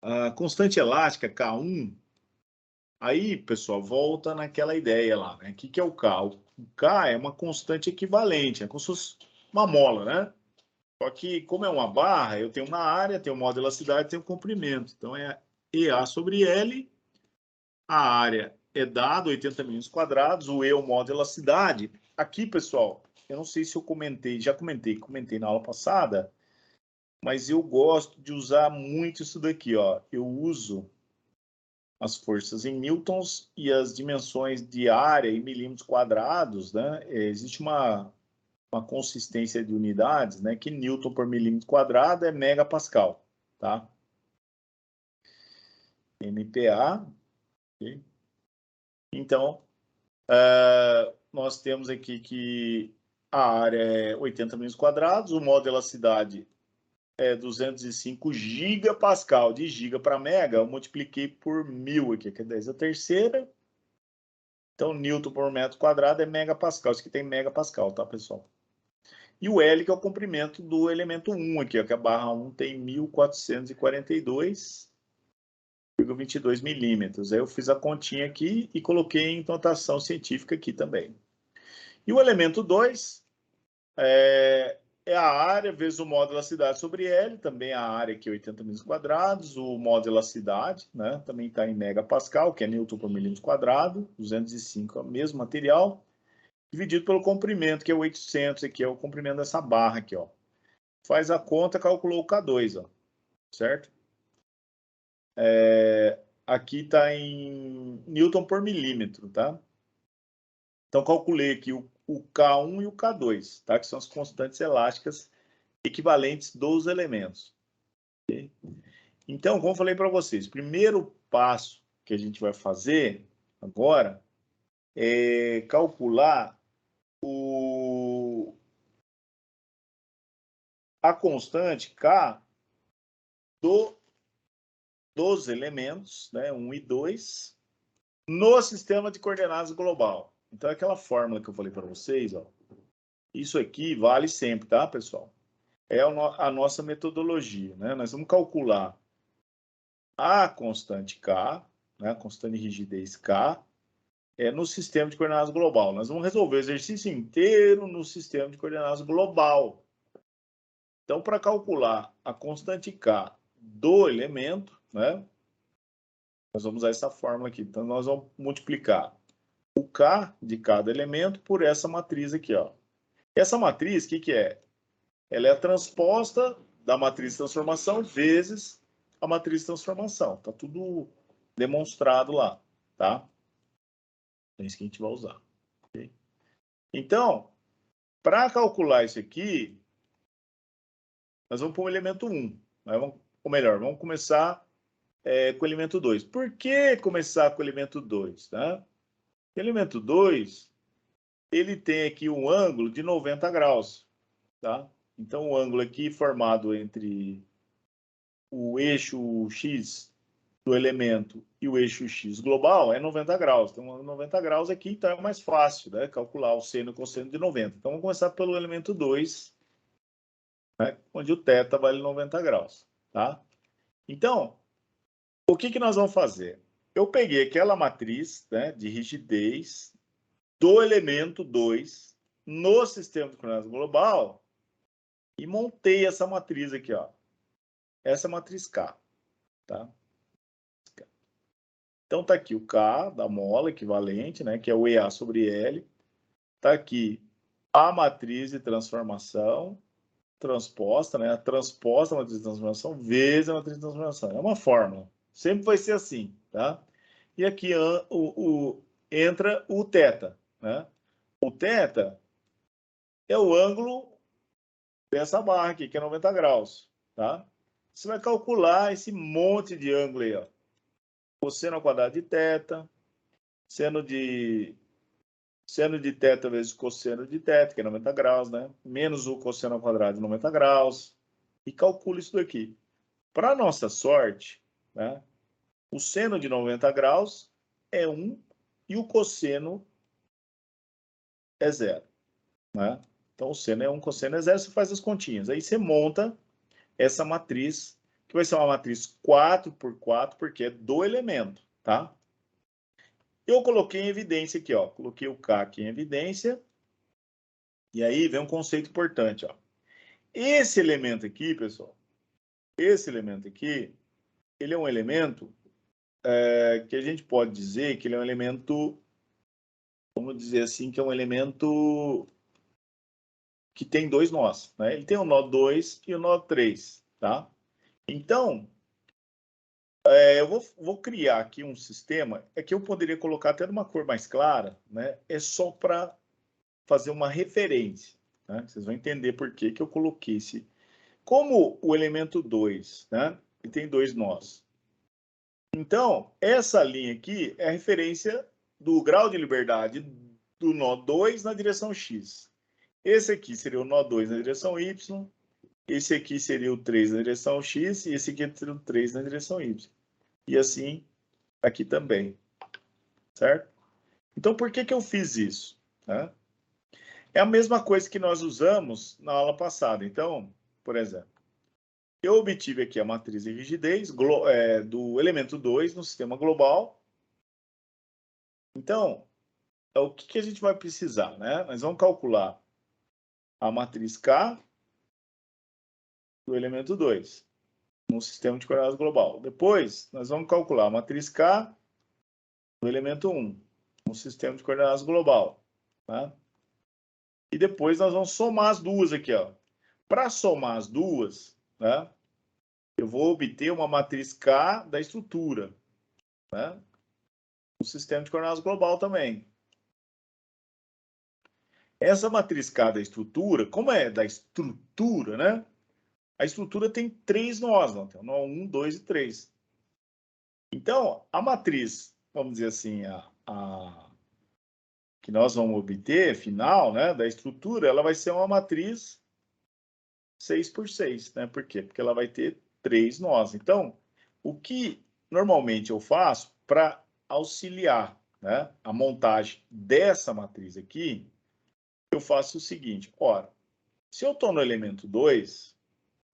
A constante elástica, K1, aí, pessoal, volta naquela ideia lá, né? O que é o K? O K é uma constante equivalente, é como se fosse uma mola, né? Só que, como é uma barra, eu tenho uma área, tenho uma elasticidade, tenho um comprimento. Então, é EA sobre L, a área é dada, 80 milímetros quadrados, o E é o modo de elasticidade. Aqui, pessoal, eu não sei se eu comentei, já comentei na aula passada, mas eu gosto de usar muito isso daqui, ó. Eu uso as forças em newtons e as dimensões de área em milímetros quadrados, né? Existe uma consistência de unidades, né? Que newton por milímetro quadrado é megapascal, tá? MPa. Okay? Então, nós temos aqui que a área é 80 milímetros quadrados, o modo de elasticidade é 205 gigapascal. De giga para mega, eu multipliquei por 1000 aqui, que é 10 a terceira. Então, newton por metro quadrado é megapascal. Isso aqui tem megapascal, tá, pessoal? E o L, que é o comprimento do elemento 1 aqui, ó, que a barra 1 tem 1442,22 milímetros. Aí eu fiz a continha aqui e coloquei em notação científica aqui também. E o elemento 2 é a área vezes o modo de elasticidade sobre L, também a área aqui 80 milímetros quadrados, o modo de elasticidade, né, também está em megapascal, que é newton por milímetro quadrado, 205 é o mesmo material, dividido pelo comprimento, que é 800, aqui é o comprimento dessa barra aqui, ó. Faz a conta, calculou o K2, ó, certo? Aqui está em newton por milímetro, tá? Então, calculei aqui o K1 e o K2, tá? Que são as constantes elásticas equivalentes dos elementos. Okay? Então, como eu falei para vocês, o primeiro passo que a gente vai fazer agora é calcular a constante K dos elementos, né, 1 e 2, no sistema de coordenadas global. Então, é aquela fórmula que eu falei para vocês, ó, isso aqui vale sempre, tá, pessoal? É a nossa metodologia, né? Nós vamos calcular a constante K, né, a constante de rigidez K, no sistema de coordenadas global. Nós vamos resolver o exercício inteiro no sistema de coordenadas global. Então, para calcular a constante K do elemento, né, nós vamos usar essa fórmula aqui. Então, nós vamos multiplicar o K de cada elemento por essa matriz aqui, ó. Essa matriz, o que é? Ela é a transposta da matriz de transformação vezes a matriz de transformação. Tá tudo demonstrado lá, tá? É isso que a gente vai usar. Okay? Então, para calcular isso aqui, nós vamos para o elemento 1. Ou melhor, vamos começar com o elemento 2. Por que começar com o elemento 2? Tá? O elemento 2, ele tem aqui um ângulo de 90 graus. Tá? Então, o ângulo aqui formado entre o eixo X do elemento e o eixo x global é 90 graus. Então, 90 graus aqui, então é mais fácil, né? Calcular o seno e o cosseno de 90. Então, vamos começar pelo elemento 2, né? Onde o θ vale 90 graus, tá? Então, o que nós vamos fazer? Eu peguei aquela matriz, né, de rigidez do elemento 2 no sistema de coordenadas global e montei essa matriz aqui, ó. Essa matriz K, tá? Então, tá aqui o K da mola equivalente, né, que é o EA sobre L. Tá aqui a matriz de transformação transposta, né, a transposta matriz de transformação vezes a matriz de transformação. É uma fórmula. Sempre vai ser assim, tá? E aqui entra o θ, né? O θ é o ângulo dessa barra aqui, que é 90 graus, tá? Você vai calcular esse monte de ângulo aí, ó. Cosseno ao quadrado de θ, seno de θ vezes cosseno de θ, que é 90 graus, né? Menos o cosseno ao quadrado de 90 graus. E calcula isso daqui. Para nossa sorte, né? O seno de 90 graus é 1 e o cosseno é 0, né? Então, o seno é 1, cosseno é 0, você faz as continhas. Aí você monta essa matriz, que vai ser uma matriz 4 por 4, porque é do elemento, tá? Eu coloquei em evidência aqui, ó. Coloquei o K aqui em evidência. E aí vem um conceito importante, ó. Esse elemento aqui, pessoal, esse elemento aqui, ele é um elemento que a gente pode dizer que ele é um elemento, vamos dizer assim, que é um elemento que tem dois nós, né? Ele tem o nó 2 e o nó 3, tá? Então, eu vou criar aqui um sistema, é que eu poderia colocar até numa cor mais clara, né? É só para fazer uma referência, né? Vocês vão entender por que eu coloquei esse. Como o elemento 2, né? Ele tem dois nós. Então, essa linha aqui é a referência do grau de liberdade do nó 2 na direção x. Esse aqui seria o nó 2 na direção y, esse aqui seria o 3 na direção x e esse aqui seria o 3 na direção y. E assim aqui também, certo? Então, por que eu fiz isso? Né? É a mesma coisa que nós usamos na aula passada. Então, por exemplo, eu obtive aqui a matriz de rigidez do elemento 2 no sistema global. Então, o que a gente vai precisar? Né? Nós vamos calcular a matriz K do elemento 2 no sistema de coordenadas global. Depois, nós vamos calcular a matriz K do elemento 1 no sistema de coordenadas global. Tá? E depois nós vamos somar as duas aqui. Para somar as duas, né, eu vou obter uma matriz K da estrutura. Né, no sistema de coordenadas global também. Essa matriz K da estrutura, como é da estrutura, né? A estrutura tem três nós, não? Tem o nó 1, 2 e 3. Então, a matriz, vamos dizer assim, que nós vamos obter, final, né, da estrutura, ela vai ser uma matriz 6 por 6, né? Por quê? Porque ela vai ter três nós. Então, o que normalmente eu faço para auxiliar, né, a montagem dessa matriz aqui, eu faço o seguinte, ora, se eu estou no elemento 2,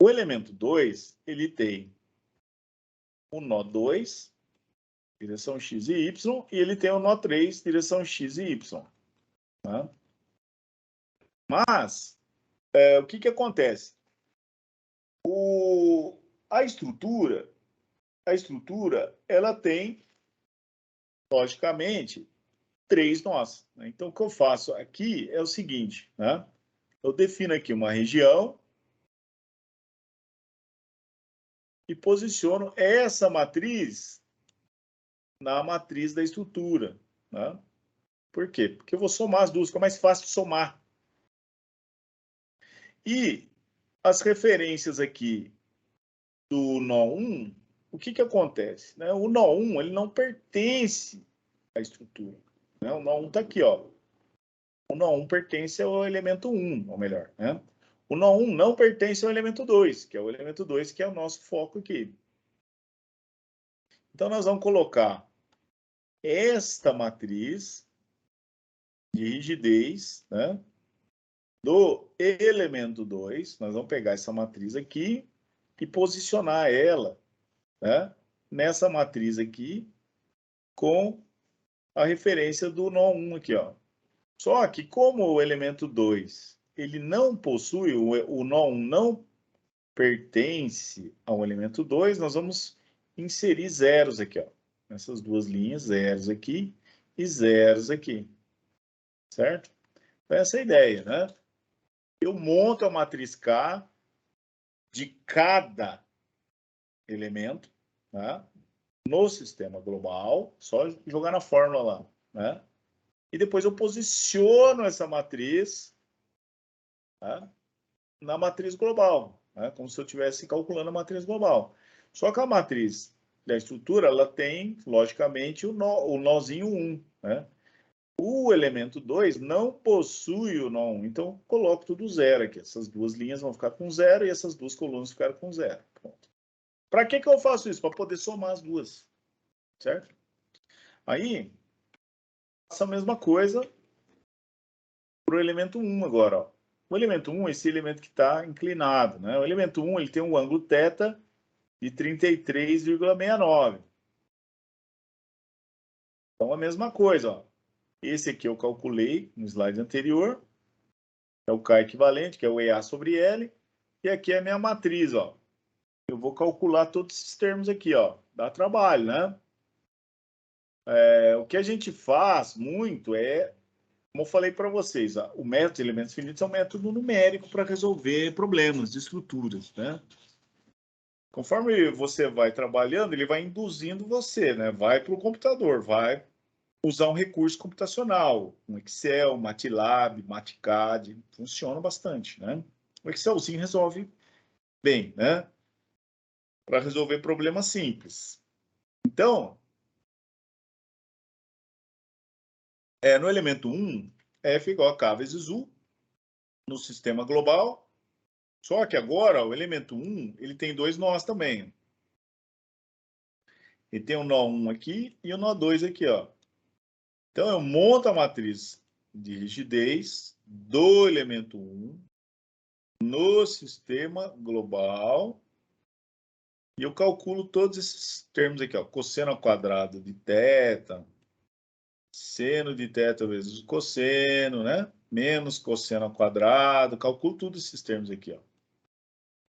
o elemento 2, ele tem o nó 2, direção x e y, e ele tem o nó 3, direção x e y. Né? Mas, o que acontece? A estrutura, ela tem, logicamente, três nós. Né? Então, o que eu faço aqui é o seguinte, né? Eu defino aqui uma região e posiciono essa matriz na matriz da estrutura. Né? Por quê? Porque eu vou somar as duas, fica mais fácil de somar. E as referências aqui do nó 1, o que acontece? Né? O nó 1 ele não pertence à estrutura. Né? O nó 1 está aqui. Ó. O nó 1 pertence ao elemento 1, ou melhor. Né? O nó 1 não pertence ao elemento 2, que é o elemento 2 que é o nosso foco aqui. Então, nós vamos colocar esta matriz de rigidez, né, do elemento 2. Nós vamos pegar essa matriz aqui e posicionar ela, né, nessa matriz aqui com a referência do nó 1 aqui, ó. Só que como o elemento 2, ele não possui, o nó 1 não pertence ao elemento 2, nós vamos inserir zeros aqui, ó. Nessas duas linhas, zeros aqui e zeros aqui. Certo? Então, essa é a ideia, né? Eu monto a matriz K de cada elemento, né, no sistema global, só jogar na fórmula lá, né? E depois eu posiciono essa matriz, né, na matriz global, né, como se eu estivesse calculando a matriz global. Só que a matriz da estrutura, ela tem, logicamente, o nozinho 1, né? O elemento 2 não possui o nó 1, então eu coloco tudo zero aqui. Essas duas linhas vão ficar com zero e essas duas colunas ficaram com zero. Para que eu faço isso? Para poder somar as duas, certo? Aí, faço a mesma coisa para o elemento 1 agora. Ó. O elemento 1 é esse elemento que está inclinado, né? O elemento 1 ele tem um ângulo θ de 33,69. Então, a mesma coisa. Ó. Esse aqui eu calculei no slide anterior. É o K equivalente, que é o EA sobre L. E aqui é a minha matriz. Ó. Eu vou calcular todos esses termos aqui. Ó. Dá trabalho, né? O que a gente faz muito é, como eu falei para vocês, ó, o método de elementos finitos é um método numérico para resolver problemas de estruturas, né? Conforme você vai trabalhando, ele vai induzindo você, né? Vai para o computador, vai usar um recurso computacional, um Excel, MATLAB, MATCAD, funciona bastante, né? O Excelzinho resolve bem, né? Para resolver problemas simples. Então, no elemento 1, F igual a K vezes U, no sistema global. Só que agora, o elemento 1, ele tem dois nós também. Ele tem o nó 1 aqui e o nó 2 aqui, ó. Então, eu monto a matriz de rigidez do elemento 1 no sistema global e eu calculo todos esses termos aqui, ó. Cosseno ao quadrado de θ, seno de θ vezes o cosseno, né? Menos cosseno ao quadrado. Calculo todos esses termos aqui, ó.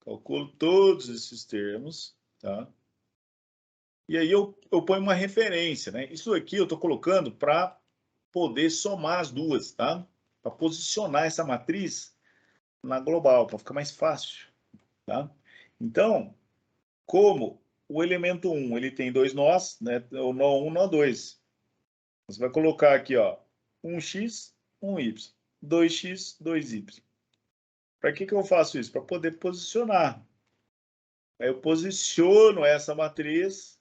Calculo todos esses termos, tá? E aí eu ponho uma referência, né? Isso aqui eu estou colocando para poder somar as duas, tá? Para posicionar essa matriz na global, para ficar mais fácil, tá? Então, como o elemento 1 ele tem dois nós, né? O nó 1 e o nó 2. Você vai colocar aqui, ó, 1x, 1y, 2x, 2y. Para que eu faço isso? Para poder posicionar. Aí eu posiciono essa matriz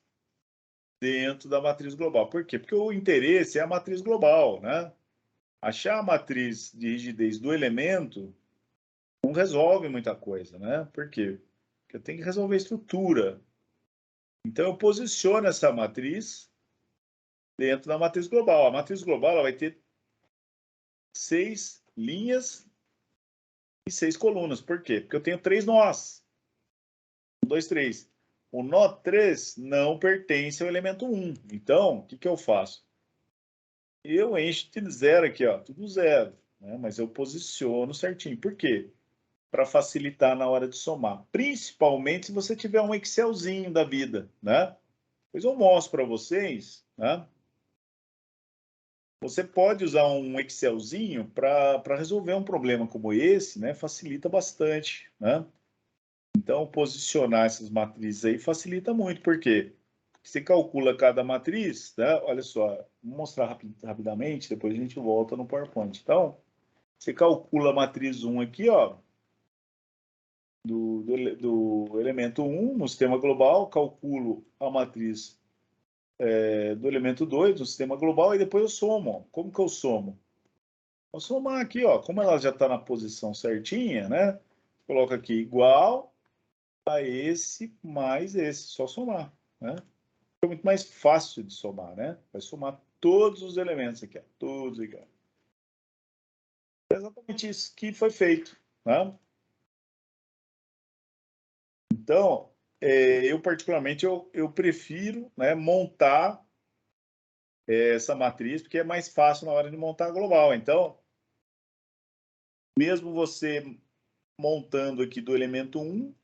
dentro da matriz global. Por quê? Porque o interesse é a matriz global, né? Achar a matriz de rigidez do elemento não resolve muita coisa, né? Por quê? Porque eu tenho que resolver a estrutura. Então, eu posiciono essa matriz dentro da matriz global. A matriz global ela vai ter 6 linhas e 6 colunas. Por quê? Porque eu tenho 3 nós. 1, 2, 3. O nó 3 não pertence ao elemento 1. Então, o que eu faço? Eu encho de zero aqui, ó, tudo zero, né? Mas eu posiciono certinho. Por quê? Para facilitar na hora de somar. Principalmente se você tiver um Excelzinho da vida, né? Depois eu mostro para vocês, né? Você pode usar um Excelzinho para resolver um problema como esse, né? Facilita bastante, né? Então, posicionar essas matrizes aí facilita muito, porque você calcula cada matriz, né? Olha só, vou mostrar rapidamente, depois a gente volta no PowerPoint. Então, você calcula a matriz 1 aqui, ó, do elemento 1 no sistema global, calculo a matriz do elemento 2 no sistema global e depois eu somo. Ó. Como que eu somo? Vou somar aqui, ó, como ela já está na posição certinha, né? Coloca aqui igual a esse mais esse, só somar, né? É muito mais fácil de somar, né? Vai somar todos os elementos aqui, ó, todos aqui. Ó. É exatamente isso que foi feito, né? Então, eu particularmente, eu prefiro, né, montar essa matriz, porque é mais fácil na hora de montar a global. Então, mesmo você montando aqui do elemento 1,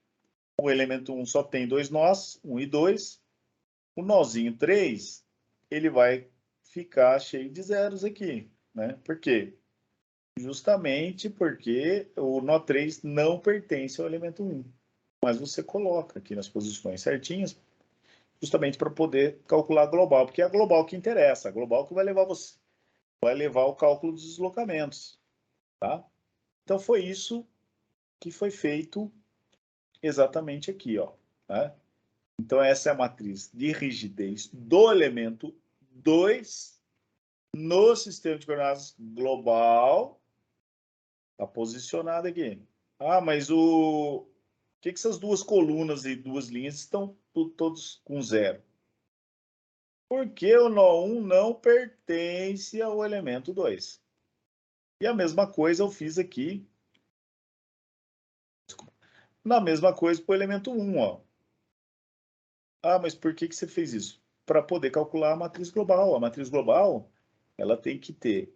o elemento 1 só tem dois nós, 1 e 2. O nozinho 3, ele vai ficar cheio de zeros aqui, né? Por quê? Justamente porque o nó 3 não pertence ao elemento 1. Mas você coloca aqui nas posições certinhas, justamente para poder calcular a global, porque é a global que interessa, a global que vai levar você, vai levar o cálculo dos deslocamentos, tá? Então foi isso que foi feito exatamente aqui, ó, né? Então essa é a matriz de rigidez do elemento 2 no sistema de coordenadas global, está posicionado aqui. Ah, mas o que essas duas colunas e duas linhas estão todos com zero? Porque o nó 1 não pertence ao elemento 2. E a mesma coisa eu fiz aqui. Na mesma coisa para o elemento 1. Ó. Ah, mas por que você fez isso? Para poder calcular a matriz global. A matriz global, ela tem que ter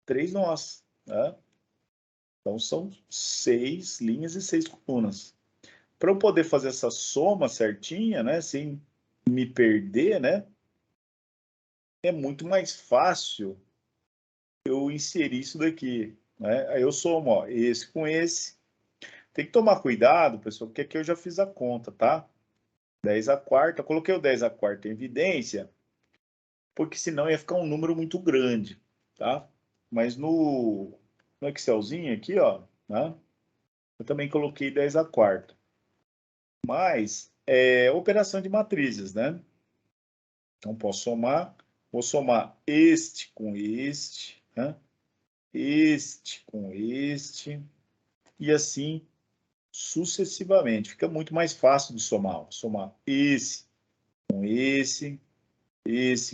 3 nós. Né? Então, são 6 linhas e 6 colunas. Para eu poder fazer essa soma certinha, né, sem me perder, né, é muito mais fácil eu inserir isso daqui. Né? Aí eu somo, ó, esse com esse. Tem que tomar cuidado, pessoal, porque aqui eu já fiz a conta, tá? 10 a quarta, eu coloquei o 10 a quarta em evidência, porque senão ia ficar um número muito grande, tá? Mas no Excelzinho aqui, ó, né? Eu também coloquei 10 a quarta. Mas é operação de matrizes, né? Então posso somar, vou somar este com este, né? Este com este, e assim sucessivamente. Fica muito mais fácil de somar. Vou somar esse com esse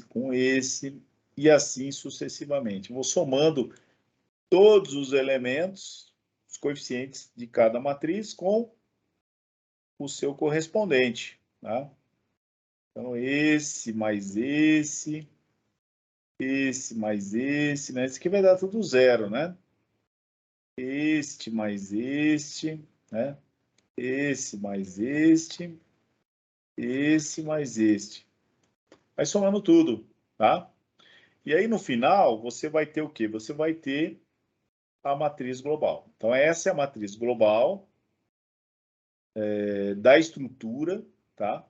com esse, e assim sucessivamente. Vou somando todos os elementos, os coeficientes de cada matriz com o seu correspondente. Tá? Então, esse mais esse mais esse, né? Esse aqui vai dar tudo zero, né? Este mais este, né? Esse mais esse mais este. Vai somando tudo, tá? E aí, no final, você vai ter o quê? Você vai ter a matriz global. Então, essa é a matriz global da estrutura, tá?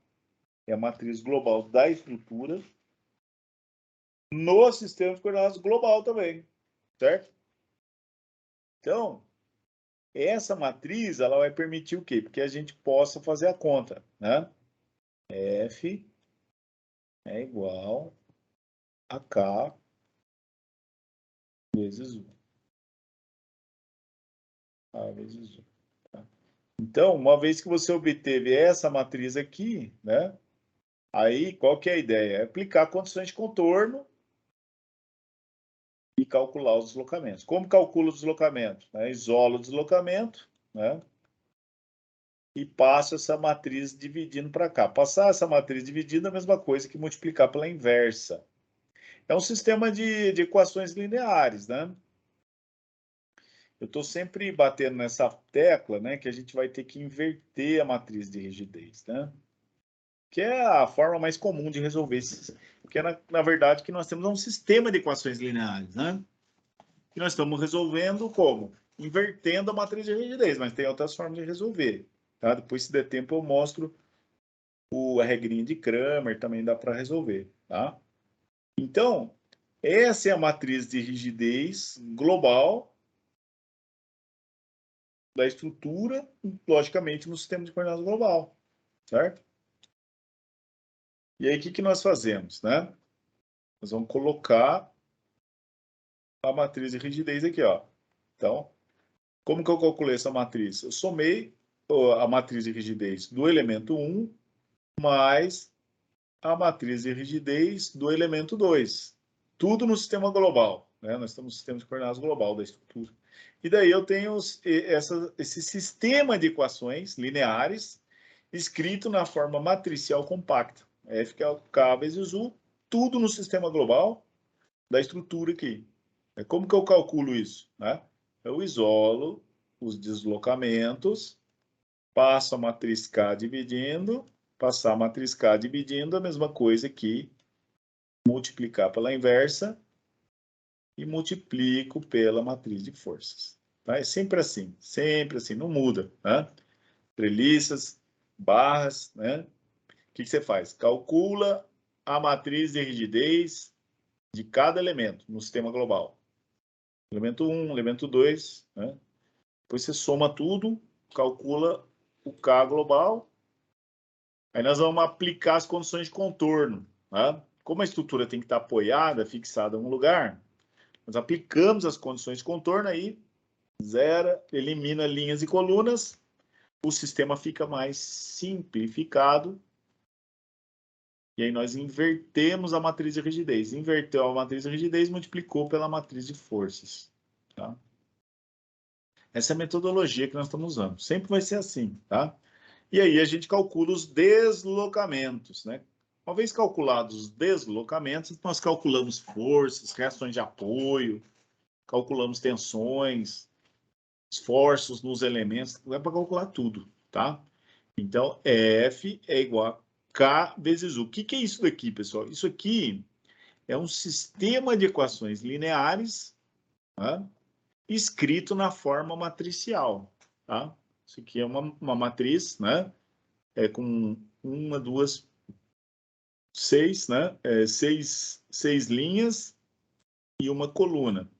É a matriz global da estrutura no sistema de coordenadas global também, certo? Então, essa matriz, ela vai permitir o quê? Porque a gente possa fazer a conta, né? F é igual a K vezes 1. K vezes 1. Tá? Então, uma vez que você obteve essa matriz aqui, né? Aí, qual que é a ideia? É aplicar condições de contorno e calcular os deslocamentos. Como calcula o deslocamento? Né? Isola o deslocamento, né? E passo essa matriz dividindo para cá. Passar essa matriz dividindo é a mesma coisa que multiplicar pela inversa. É um sistema de equações lineares, né? Eu estou sempre batendo nessa tecla, né, que a gente vai ter que inverter a matriz de rigidez, né? Que é a forma mais comum de resolver isso. Porque, na verdade, que nós temos um sistema de equações lineares, né? E nós estamos resolvendo como? Invertendo a matriz de rigidez, mas tem outras formas de resolver. Tá? Depois, se der tempo, eu mostro a regrinha de Cramer, também dá para resolver. Tá? Então, essa é a matriz de rigidez global da estrutura, logicamente, no sistema de coordenadas global. Certo? E aí, o que nós fazemos? Né? Nós vamos colocar a matriz de rigidez aqui. Ó. Então, como que eu calculei essa matriz? Eu somei a matriz de rigidez do elemento 1 mais a matriz de rigidez do elemento 2. Tudo no sistema global, né? Nós estamos no sistema de coordenadas global da estrutura. E daí eu tenho esse sistema de equações lineares escrito na forma matricial compacta. F, K vezes U, tudo no sistema global da estrutura aqui. Como que eu calculo isso? Né? Eu isolo os deslocamentos, passo a matriz K dividindo, passar a matriz K dividindo, a mesma coisa que multiplicar pela inversa e multiplico pela matriz de forças. Tá? É sempre assim, não muda. Né? Treliças, barras, né? O que você faz? Calcula a matriz de rigidez de cada elemento no sistema global. Elemento 1, elemento 2, né? Depois você soma tudo, calcula o K global. Aí nós vamos aplicar as condições de contorno. Né? Como a estrutura tem que estar apoiada, fixada em um lugar, nós aplicamos as condições de contorno aí, zera, elimina linhas e colunas, o sistema fica mais simplificado. E aí nós invertemos a matriz de rigidez. Inverteu a matriz de rigidez, multiplicou pela matriz de forças. Tá? Essa é a metodologia que nós estamos usando. Sempre vai ser assim, tá? E aí a gente calcula os deslocamentos, né? Uma vez calculados os deslocamentos, nós calculamos forças, reações de apoio, calculamos tensões, esforços nos elementos, dá para calcular tudo, tá? Então, F é igual a K vezes U. O que é isso daqui, pessoal? Isso aqui é um sistema de equações lineares, tá? Escrito na forma matricial, tá? Isso aqui é uma matriz, né? Com uma, duas, seis, né? Seis linhas e uma coluna.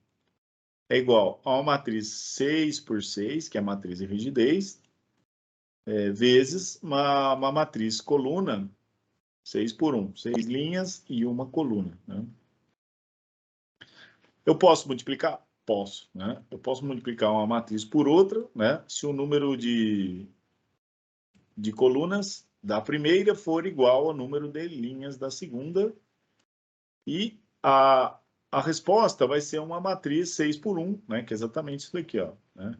É igual a uma matriz 6 por 6, que é a matriz de rigidez, vezes uma matriz coluna 6 por 1, 6 linhas e uma coluna. Né? Eu posso multiplicar? Posso. Né? Eu posso multiplicar uma matriz por outra, né? Se o número de colunas da primeira for igual ao número de linhas da segunda. E a resposta vai ser uma matriz 6 por 1, né? Que é exatamente isso daqui. Ó, né?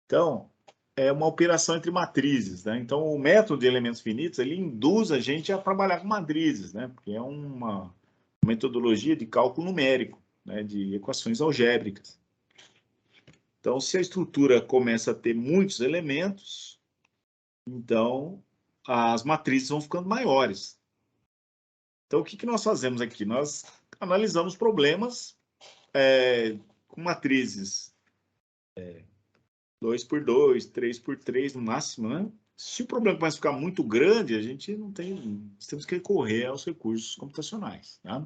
Então, é uma operação entre matrizes, né? Então, o método de elementos finitos, ele induz a gente a trabalhar com matrizes, né? Porque é uma metodologia de cálculo numérico, né? De equações algébricas. Então, se a estrutura começa a ter muitos elementos, então as matrizes vão ficando maiores. Então, o que nós fazemos aqui? Nós analisamos problemas com matrizes 2 por 2, 3 por 3 no máximo, né? Se o problema começa a ficar muito grande, a gente não tem, nós temos que recorrer aos recursos computacionais. Tá?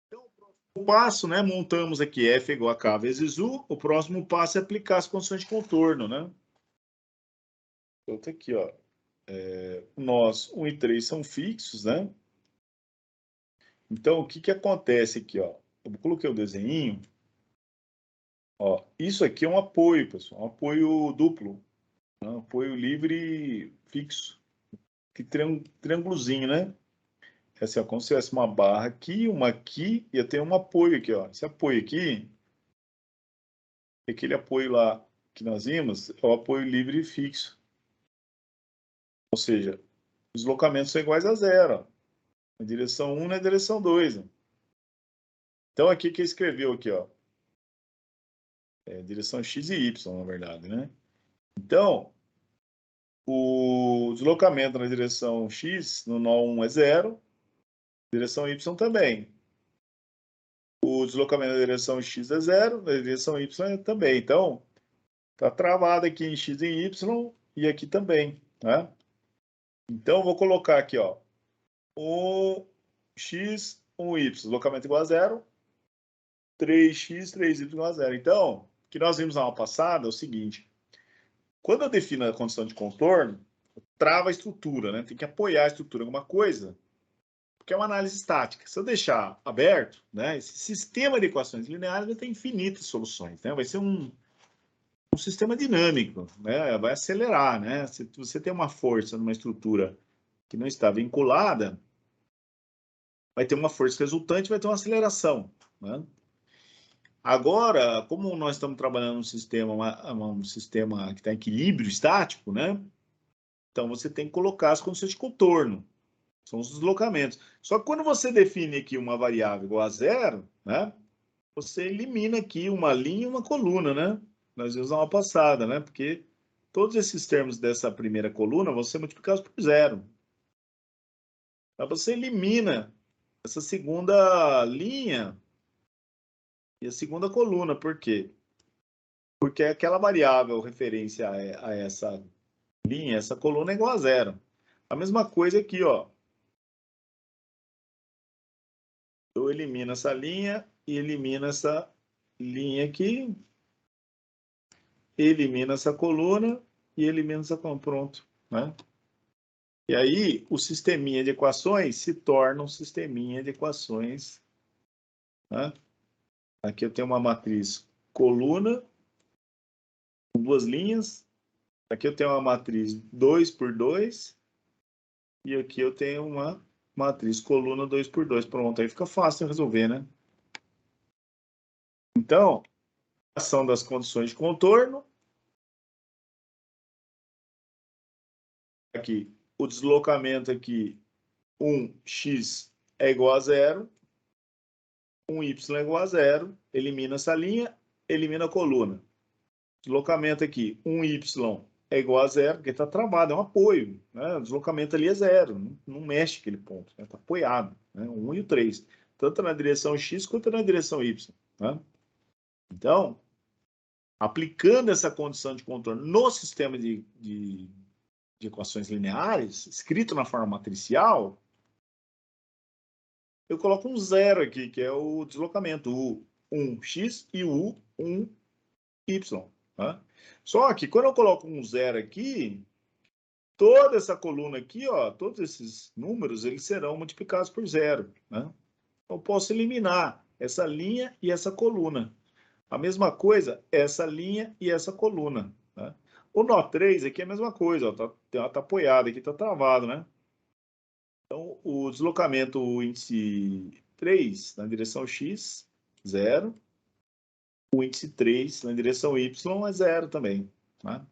Então, o passo, né? Montamos aqui F igual a K vezes U. O próximo passo é aplicar as condições de contorno, né? Então, tá aqui, ó. Nós, 1 e 3 são fixos, né? Então, o que acontece aqui, ó? Eu coloquei o desenho. Ó, isso aqui é um apoio, pessoal. Um apoio duplo. Né? Um apoio livre fixo. Que triângulozinho, né? É assim, ó, como se tivesse uma barra aqui, uma aqui, e eu tenho um apoio aqui, ó. Esse apoio aqui, aquele apoio lá que nós vimos, é o apoio livre e fixo. Ou seja, os deslocamentos são iguais a zero, ó. Na direção 1 e na direção 2. Ó. Então, aqui que escreveu aqui, ó. Direção x e y, na verdade, né? Então, o deslocamento na direção x, no nó 1 é zero, direção y também. O deslocamento na direção x é zero, na direção y também. Então, está travado aqui em x e y e aqui também, né? Então, vou colocar aqui, ó, um x, um y, deslocamento igual a zero, 3x, 3y igual a zero. Então, o que nós vimos na aula passada é o seguinte, quando eu defino a condição de contorno, trava a estrutura, né? Tem que apoiar a estrutura em alguma coisa, porque é uma análise estática. Se eu deixar aberto, né, esse sistema de equações lineares vai ter infinitas soluções, né? Vai ser um sistema dinâmico, né? Vai acelerar, né? Se você tem uma força numa estrutura que não está vinculada, vai ter uma força resultante, vai ter uma aceleração, né? Agora, como nós estamos trabalhando um sistema que está em equilíbrio estático, né? Então você tem que colocar as condições de contorno, são os deslocamentos. Só que quando você define aqui uma variável igual a zero, né? Você elimina aqui uma linha e uma coluna, né? Nós vamos usar uma passada, né? Porque todos esses termos dessa primeira coluna vão ser multiplicados por zero. Aí você elimina essa segunda linha e a segunda coluna. Por quê? Porque aquela variável referência a essa linha, essa coluna é igual a zero. A mesma coisa aqui, ó. Eu elimino essa linha e elimino essa linha aqui. Elimino essa coluna e elimino essa coluna. Pronto, né? E aí, o sisteminha de equações se torna um sisteminha de equações, né? Aqui eu tenho uma matriz coluna, com duas linhas. Aqui eu tenho uma matriz 2 por 2. E aqui eu tenho uma matriz coluna 2 por 2. Pronto, aí fica fácil resolver, né? Então, a ação das condições de contorno. Aqui, o deslocamento aqui, 1x é igual a zero. 1y é igual a zero. Elimina essa linha, elimina a coluna. Deslocamento aqui, 1y é igual a zero, porque está travado, é um apoio. Né? O deslocamento ali é zero, não mexe aquele ponto, está, né? Apoiado, né? 1 e o 3, tanto na direção x quanto na direção y. Né? Então, aplicando essa condição de contorno no sistema de equações lineares, escrito na forma matricial, eu coloco um zero aqui, que é o deslocamento, o 1x e o 1y. Tá? Só que quando eu coloco um zero aqui, toda essa coluna aqui, ó, todos esses números, eles serão multiplicados por zero. Né? Eu posso eliminar essa linha e essa coluna. A mesma coisa, essa linha e essa coluna. Né? O nó 3 aqui é a mesma coisa, ó, tá apoiado aqui, tá travado, né? Então, o deslocamento, o índice 3 na direção x, zero. O índice 3 na direção y é zero também. Né?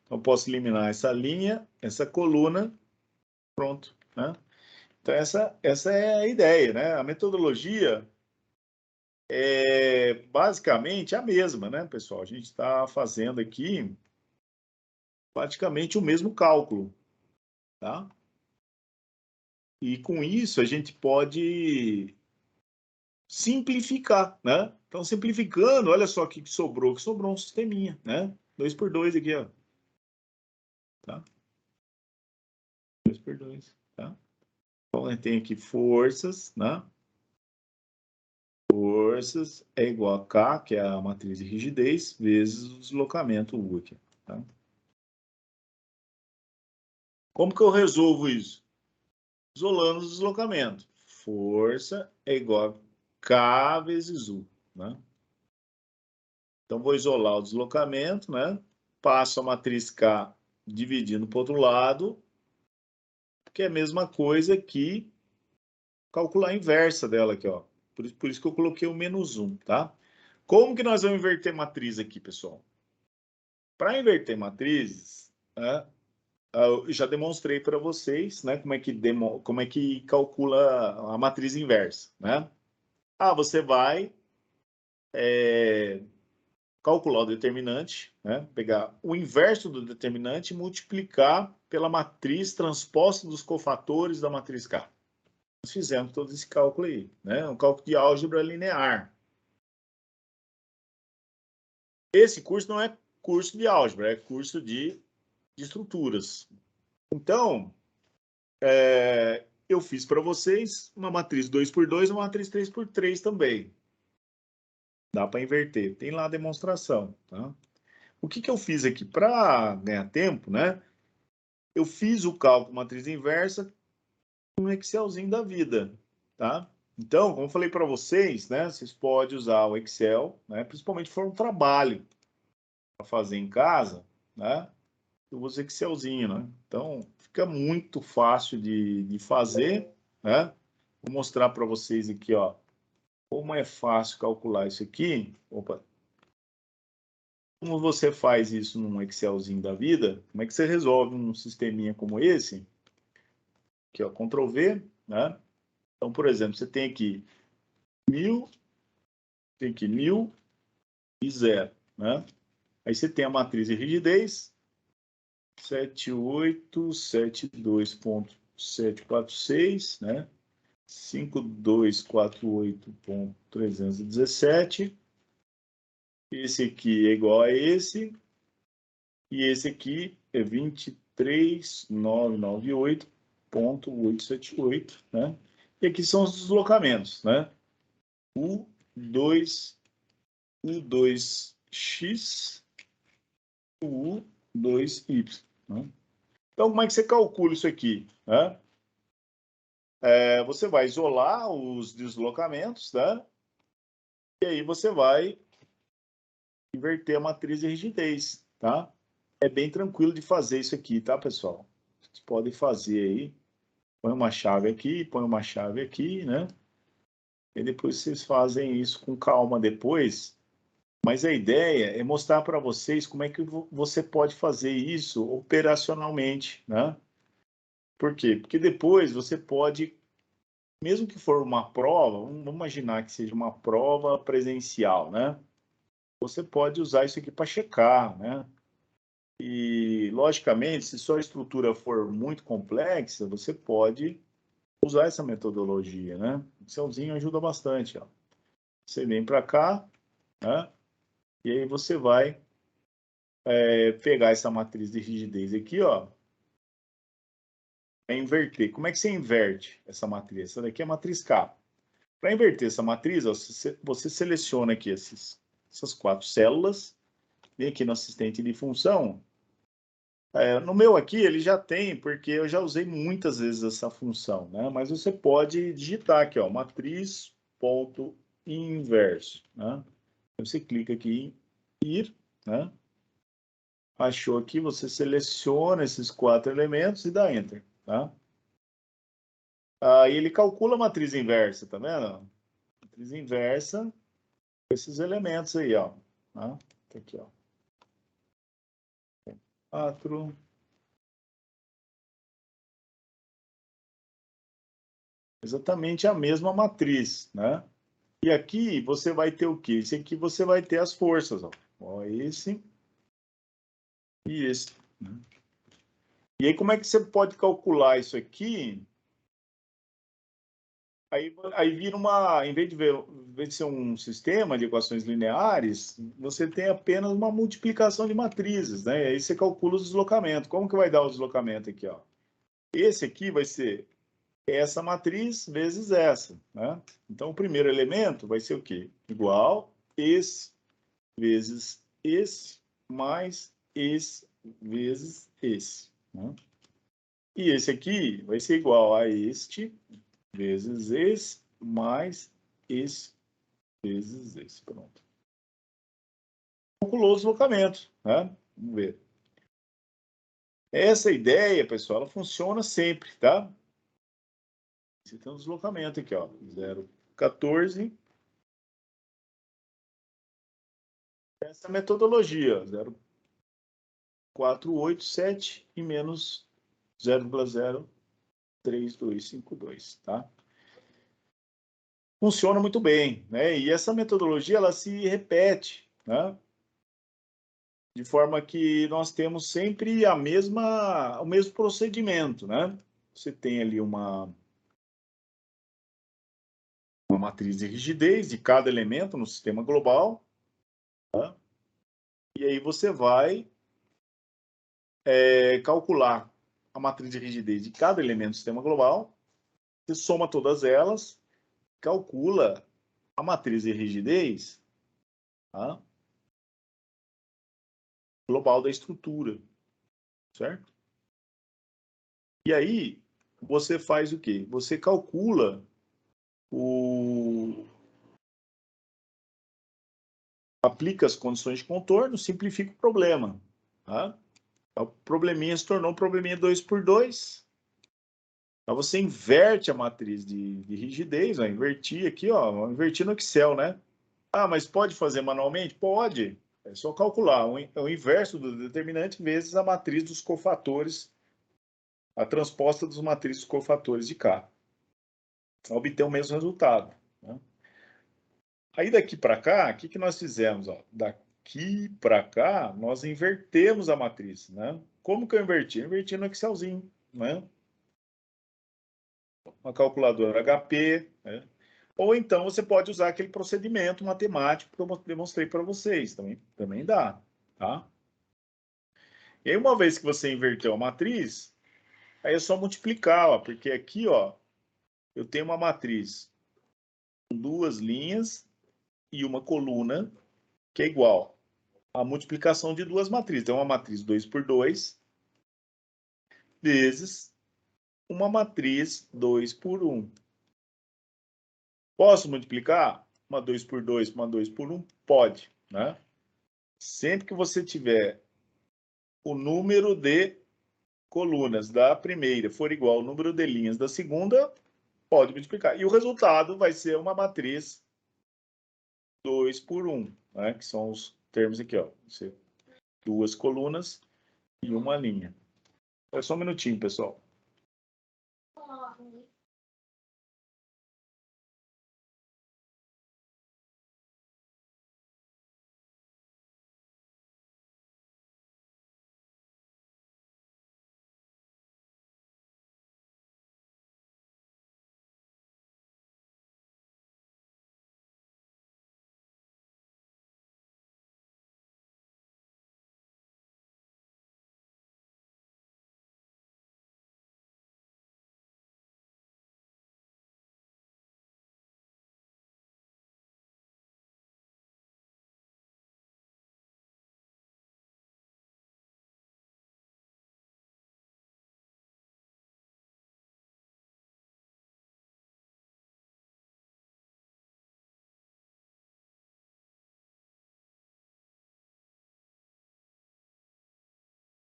Então, posso eliminar essa linha, essa coluna, pronto. Né? Então, essa é a ideia. Né? A metodologia é basicamente a mesma, né, pessoal? A gente está fazendo aqui praticamente o mesmo cálculo. Tá? E com isso, a gente pode simplificar, né? Então, simplificando, olha só o que sobrou. Que sobrou um sisteminha, né? 2 por 2 aqui, ó. Tá? 2 por 2, tá? Então, a gente tem aqui forças, né? Forças é igual a K, que é a matriz de rigidez, vezes o deslocamento U aqui, tá? Como que eu resolvo isso? Isolando o deslocamento. Força é igual a K vezes U, né? Então, vou isolar o deslocamento, né? Passo a matriz K dividindo para o outro lado, que é a mesma coisa que calcular a inversa dela aqui, ó. Por isso que eu coloquei o menos 1, tá? Como que nós vamos inverter matriz aqui, pessoal? Para inverter matrizes, né, eu já demonstrei para vocês, né, como é que calcula a matriz inversa, né? Você vai calcular o determinante, né? Pegar o inverso do determinante e multiplicar pela matriz transposta dos cofatores da matriz K. Nós fizemos todo esse cálculo aí, né? Um cálculo de álgebra linear. Esse curso não é curso de álgebra, é curso de estruturas. Então, eu fiz para vocês uma matriz 2 por 2 e uma matriz 3 por 3 também. Dá para inverter. Tem lá a demonstração. Tá? O que eu fiz aqui? Para ganhar tempo, né? Eu fiz o cálculo matriz inversa com um Excelzinho da vida. Tá? Então, como eu falei para vocês, né, vocês podem usar o Excel, né, principalmente se for um trabalho para fazer em casa, né, eu uso Excelzinho, né? Então, fica muito fácil de fazer, né? Vou mostrar para vocês aqui, ó, como é fácil calcular isso aqui. Opa! Como você faz isso num Excelzinho da vida? Como é que você resolve um sisteminha como esse? Aqui, ó, Ctrl V, né? Então, por exemplo, você tem aqui 1000, tem aqui 1000 e 0, né? Aí você tem a matriz de rigidez, 7872.746, né? 5248.317. Esse aqui é igual a esse. E esse aqui é 23998.878, né? E aqui são os deslocamentos, né? U2, U2X, U2Y, né? Então, como é que você calcula isso aqui, né? Você vai isolar os deslocamentos, né? E aí você vai inverter a matriz de rigidez, tá? É bem tranquilo de fazer isso aqui, tá, pessoal? Vocês podem fazer aí. Põe uma chave aqui, põe uma chave aqui, né? E depois vocês fazem isso com calma depois. Mas a ideia é mostrar para vocês como é que você pode fazer isso operacionalmente, né? Por quê? Porque depois você pode, mesmo que for uma prova, vamos imaginar que seja uma prova presencial, né? Você pode usar isso aqui para checar, né? E, logicamente, se sua estrutura for muito complexa, você pode usar essa metodologia, né? O Excelzinho ajuda bastante, ó. Você vem para cá, né? E aí você vai pegar essa matriz de rigidez aqui, ó, e inverter. Como é que você inverte essa matriz? Essa daqui é a matriz K. Para inverter essa matriz, ó, você seleciona aqui essas 4 células, vem aqui no assistente de função. No meu aqui, ele já tem, porque eu já usei muitas vezes essa função, né? Mas você pode digitar aqui, ó, matriz.inverso, né? Você clica aqui em ir, né? Achou aqui, você seleciona esses 4 elementos e dá Enter, tá? Aí ele calcula a matriz inversa, tá vendo? Matriz inversa, esses elementos aí, ó. Tá? Aqui, ó. 4. Exatamente a mesma matriz, né? E aqui você vai ter o quê? Esse aqui você vai ter as forças, ó. Ó, esse e esse, né? E aí como é que você pode calcular isso aqui? Aí vira uma, em vez de ser um sistema de equações lineares, você tem apenas uma multiplicação de matrizes, né? E aí você calcula o deslocamento. Como que vai dar o deslocamento aqui, ó? Esse aqui vai ser essa matriz vezes essa, né? Então o primeiro elemento vai ser o quê? Igual esse vezes esse mais esse vezes esse, né? E esse aqui vai ser igual a este vezes esse mais esse vezes esse. Pronto. Calculou o deslocamento, né? Vamos ver. Essa ideia, pessoal, ela funciona sempre, tá? Você tem um deslocamento aqui, ó. 0,14. Essa metodologia, 0,487 e menos 0,03252, tá? Funciona muito bem, né? E essa metodologia, ela se repete, né? De forma que nós temos sempre o mesmo procedimento, né? Você tem ali uma matriz de rigidez de cada elemento no sistema global, tá? E aí você vai calcular a matriz de rigidez de cada elemento do sistema global, você soma todas elas, calcula a matriz de rigidez, tá? Global da estrutura, certo? E aí você faz o quê? Você calcula aplica as condições de contorno, simplifica o problema. Tá? O probleminha se tornou um probleminha 2x2. Então, você inverte a matriz de rigidez, ó, inverti aqui, ó, inverti no Excel, né? Ah, mas pode fazer manualmente? Pode. É só calcular o inverso do determinante vezes a matriz dos cofatores, a transposta dos matrizes cofatores de K. Para obter o mesmo resultado. Né? Aí daqui para cá, o que nós fizemos? Ó? Daqui para cá, nós invertemos a matriz. Né? Como que eu inverti? Eu inverti no Excelzinho. Né? Uma calculadora HP. Né? Ou então você pode usar aquele procedimento matemático que eu demonstrei para vocês. Também dá. Tá? E aí, uma vez que você inverteu a matriz, aí é só multiplicar, ó, porque aqui, ó, eu tenho uma matriz com duas linhas e uma coluna que é igual a multiplicação de duas matrizes. Então, uma matriz 2x2 vezes uma matriz 2x1. Posso multiplicar uma 2x2 com uma 2x1? Pode, né? Sempre que você tiver o número de colunas da primeira for igual ao número de linhas da segunda, pode multiplicar. E o resultado vai ser uma matriz 2x1, né? Que são os termos aqui, ó. Duas colunas e uma linha. É só um minutinho, pessoal.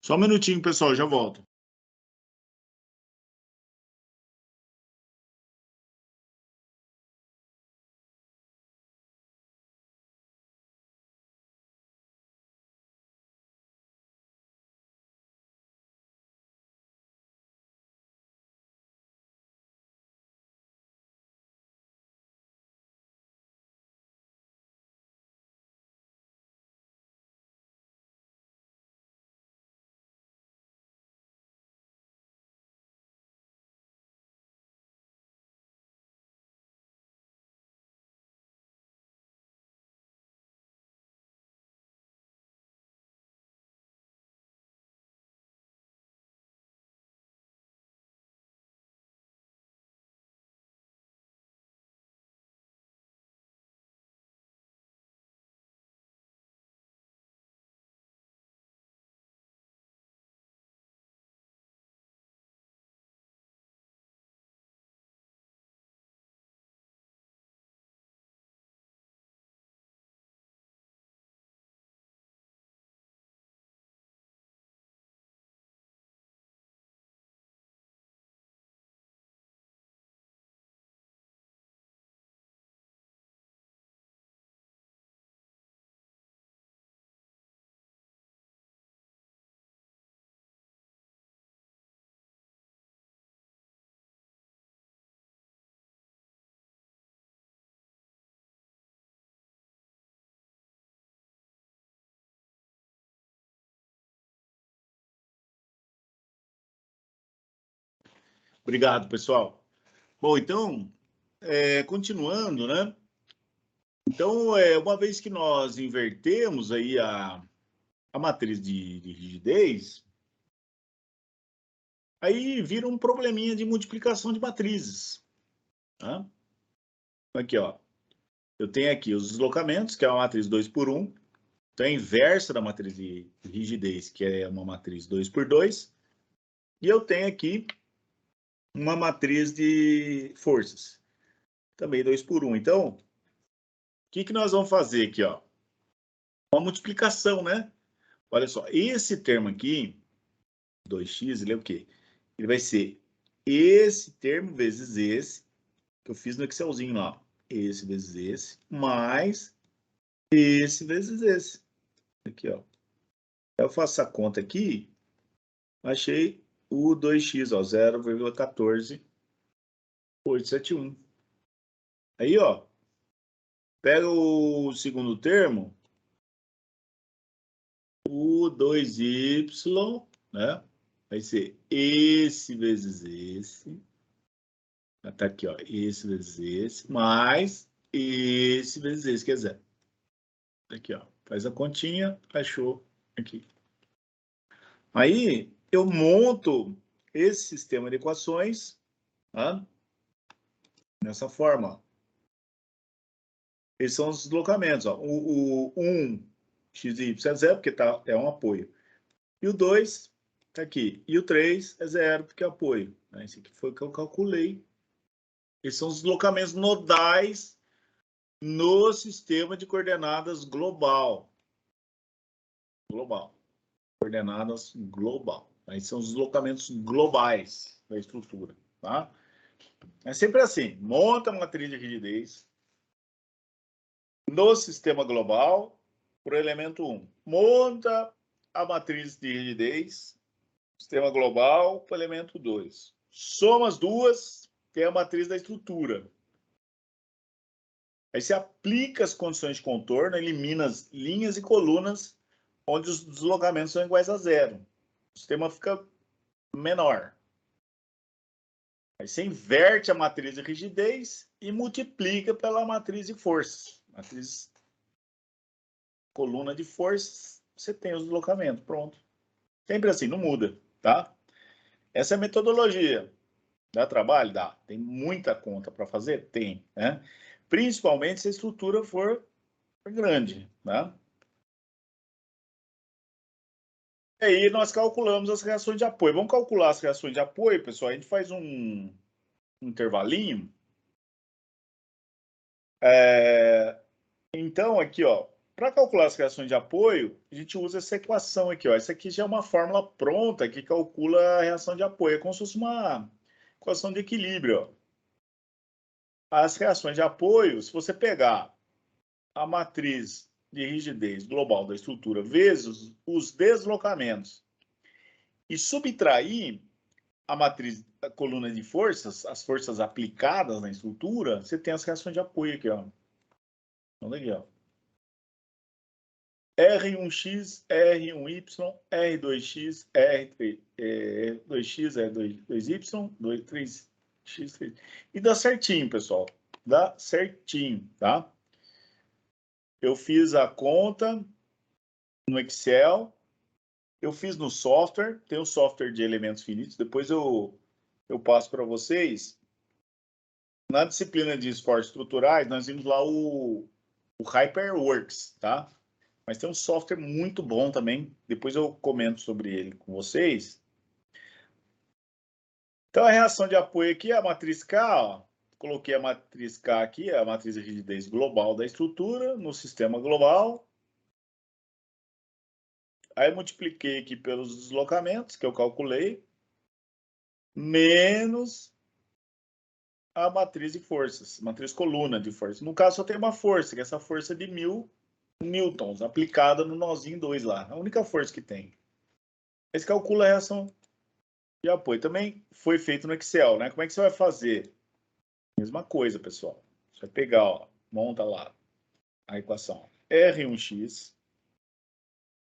Só um minutinho, pessoal, já volto. Obrigado, pessoal. Bom, então, continuando, né? Então, uma vez que nós invertemos aí a matriz de rigidez, aí vira um probleminha de multiplicação de matrizes. Tá? Aqui, ó. Eu tenho aqui os deslocamentos, que é uma matriz 2x1. Então, é a inversa da matriz de rigidez, que é uma matriz 2x2. E eu tenho aqui uma matriz de forças. também 2 por 1. Então, o que nós vamos fazer aqui, ó? Uma multiplicação, né? Olha só, esse termo aqui, 2x, ele é o quê? Ele vai ser esse termo vezes esse, que eu fiz no Excelzinho lá. Esse vezes esse, mais esse vezes esse. Aqui, ó. Eu faço essa conta aqui, achei o 2x, ó, 0,14871. Aí, ó, pega o segundo termo, o 2y, né? Vai ser esse vezes esse. Tá aqui, ó, esse vezes esse, mais esse vezes esse, quer dizer, aqui, ó, faz a continha, achou aqui. Aí, eu monto esse sistema de equações, tá? Nessa forma. Esses são os deslocamentos, ó. O 1, x e y é 0, porque é um apoio. E o 2 tá aqui. E o 3 é 0, porque é apoio. Esse aqui foi o que eu calculei. Esses são os deslocamentos nodais no sistema de coordenadas global. Global. Coordenadas global. Aí são os deslocamentos globais da estrutura, tá? É sempre assim, monta a matriz de rigidez no sistema global para o elemento 1. Monta a matriz de rigidez, sistema global, para o elemento 2. Soma as duas, tem a matriz da estrutura. Aí você aplica as condições de contorno, elimina as linhas e colunas onde os deslocamentos são iguais a 0. O sistema fica menor. Aí você inverte a matriz de rigidez e multiplica pela matriz de forças. Matriz coluna de forças, você tem os deslocamentos, pronto. Sempre assim, não muda, tá? Essa é a metodologia. Dá trabalho? Dá. Tem muita conta para fazer? Tem, né? Principalmente se a estrutura for grande, né? E aí nós calculamos as reações de apoio. Vamos calcular as reações de apoio, pessoal. A gente faz um intervalinho. Então, aqui, ó, para calcular as reações de apoio, a gente usa essa equação aqui, ó. Essa aqui já é uma fórmula pronta que calcula a reação de apoio. É como se fosse uma equação de equilíbrio, ó. As reações de apoio, se você pegar a matriz de rigidez global da estrutura vezes os deslocamentos e subtrair a matriz da coluna de forças, as forças aplicadas na estrutura, você tem as reações de apoio aqui, ó. Olha aqui, ó. R1x, R1y, R2x, R2x, R2y, 3x, 3. E dá certinho, pessoal. Dá certinho, tá? Eu fiz a conta no Excel, eu fiz no software, tem o software de elementos finitos, depois eu passo para vocês. Na disciplina de esforços estruturais, nós vimos lá o HyperWorks, tá? Mas tem um software muito bom também, depois eu comento sobre ele com vocês. Então, a reação de apoio aqui é a matriz K, ó. Coloquei a matriz K aqui, a matriz de rigidez global da estrutura, no sistema global. Aí multipliquei aqui pelos deslocamentos que eu calculei, menos a matriz de forças, matriz coluna de forças. No caso, só tem uma força, que é essa força de 1000 newtons, aplicada no nozinho 2 lá. A única força que tem. Esse calcula a reação de apoio. Também foi feito no Excel, né? Como é que você vai fazer? Mesma coisa, pessoal. Você vai pegar, ó, monta lá a equação. R1x.